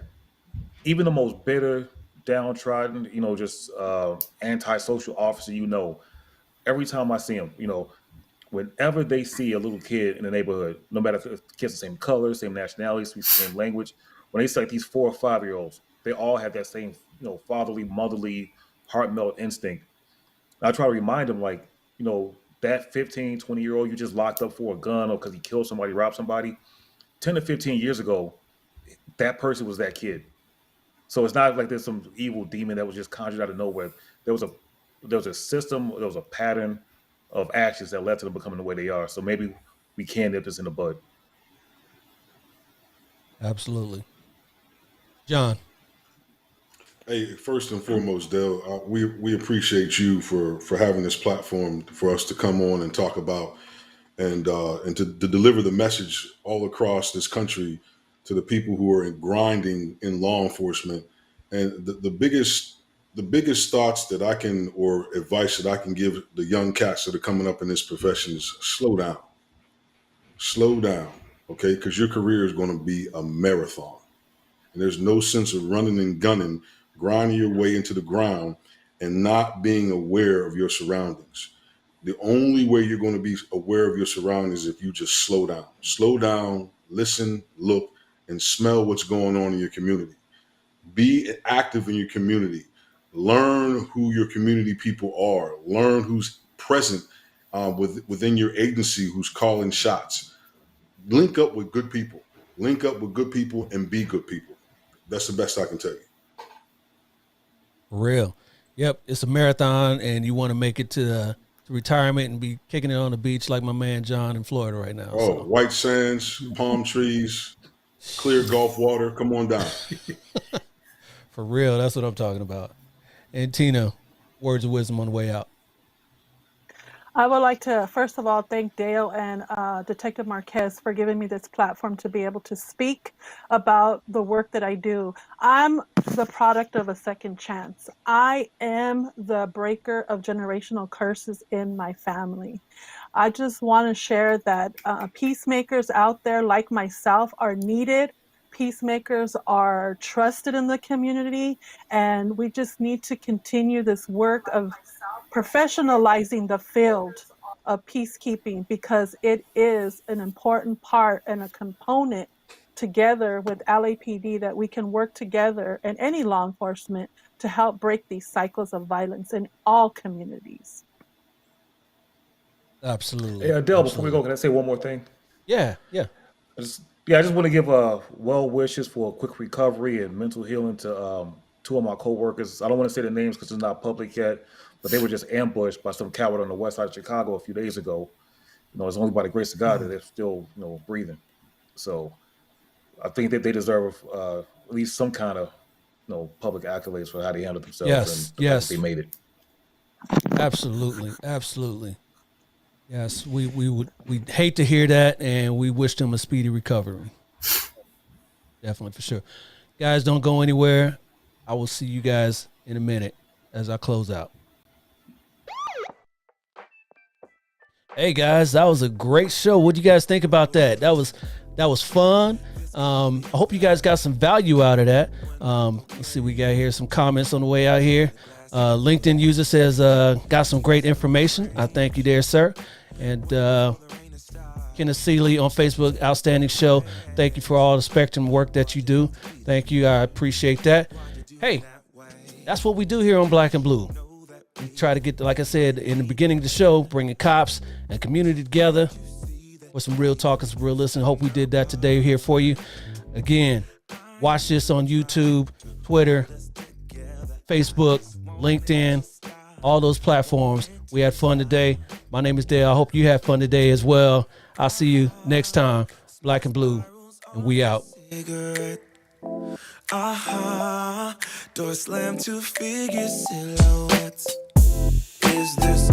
even the most bitter, downtrodden, just antisocial officer, every time I see him, whenever they see a little kid in the neighborhood, no matter if the kid's the same color, same nationality, speaks the same language, when they see like these 4 or 5 year olds, they all have that same, fatherly, motherly, heart melt instinct. And I try to remind them, like, that 15, 20-year-old you just locked up for a gun or because he killed somebody, robbed somebody, 10 to 15 years ago, that person was that kid. So it's not like there's some evil demon that was just conjured out of nowhere. There was a there was a system, there was a pattern of actions that led to them becoming the way they are. So maybe we can nip this in the bud. Absolutely, John. Hey, first and foremost, Dale, we appreciate you for having this platform for us to come on and talk about and to deliver the message all across this country to the people who are grinding in law enforcement. And the biggest thoughts that I can or advice that I can give the young cats that are coming up in this profession is slow down, okay? Because your career is going to be a marathon. And there's no sense of running and gunning, grinding your way into the ground and not being aware of your surroundings. The only way you're going to be aware of your surroundings is if you just slow down, listen, look, and smell what's going on in your community. Be active in your community. Learn who your community people are. Learn who's present within your agency, who's calling shots. Link up with good people. Link up with good people and be good people. That's the best I can tell you. For real. Yep, it's a marathon, and you want to make it to retirement and be kicking it on the beach like my man John in Florida right now. Oh, So. white sands, palm trees, clear Gulf water. Come on down. For real, that's what I'm talking about. And Tina, words of wisdom on the way out. I would like to, first of all, thank Dale and Detective Marquez for giving me this platform to be able to speak about the work that I do. I'm the product of a second chance. I am the breaker of generational curses in my family. I just want to share that peacemakers out there like myself are needed. Peacemakers are trusted in the community, and we just need to continue this work of professionalizing the field of peacekeeping, because it is an important part and a component together with LAPD that we can work together and any law enforcement to help break these cycles of violence in all communities. Absolutely. Hey, Adele, before we Absolutely. go, can I say one more thing? Yeah, yeah. I just want to give well wishes for a quick recovery and mental healing to two of my coworkers. I don't want to say the names because it's not public yet, but they were just ambushed by some coward on the west side of Chicago a few days ago. It's only by the grace of God that they're still, breathing. So I think that they deserve at least some kind of, public accolades for how they handled themselves Yes, and the fact that yes. they made it. Absolutely. Absolutely. Yes, we hate to hear that, and we wish them a speedy recovery. Definitely, for sure. Guys, don't go anywhere. I will see you guys in a minute as I close out. Hey guys, that was a great show. What do you guys think about that? That was fun. I hope you guys got some value out of that. Let's see, we got here some comments on the way out here. LinkedIn user says, got some great information. I thank you there, sir. And Kenneth Seeley on Facebook, outstanding show. Thank you for all the Spectrum work that you do. Thank you. I appreciate that. Hey, that's what we do here on Black and Blue. We try to get, like I said in the beginning of the show, bringing cops and community together with some real talk and some real listening. Hope we did that today here for you. Again, watch this on YouTube, Twitter, Facebook, LinkedIn, all those platforms. We had fun today. My name is Dale. I hope you had fun today as well. I'll see you next time. Black and Blue, and we out. Door slammed, 2 figure silhouettes. Is this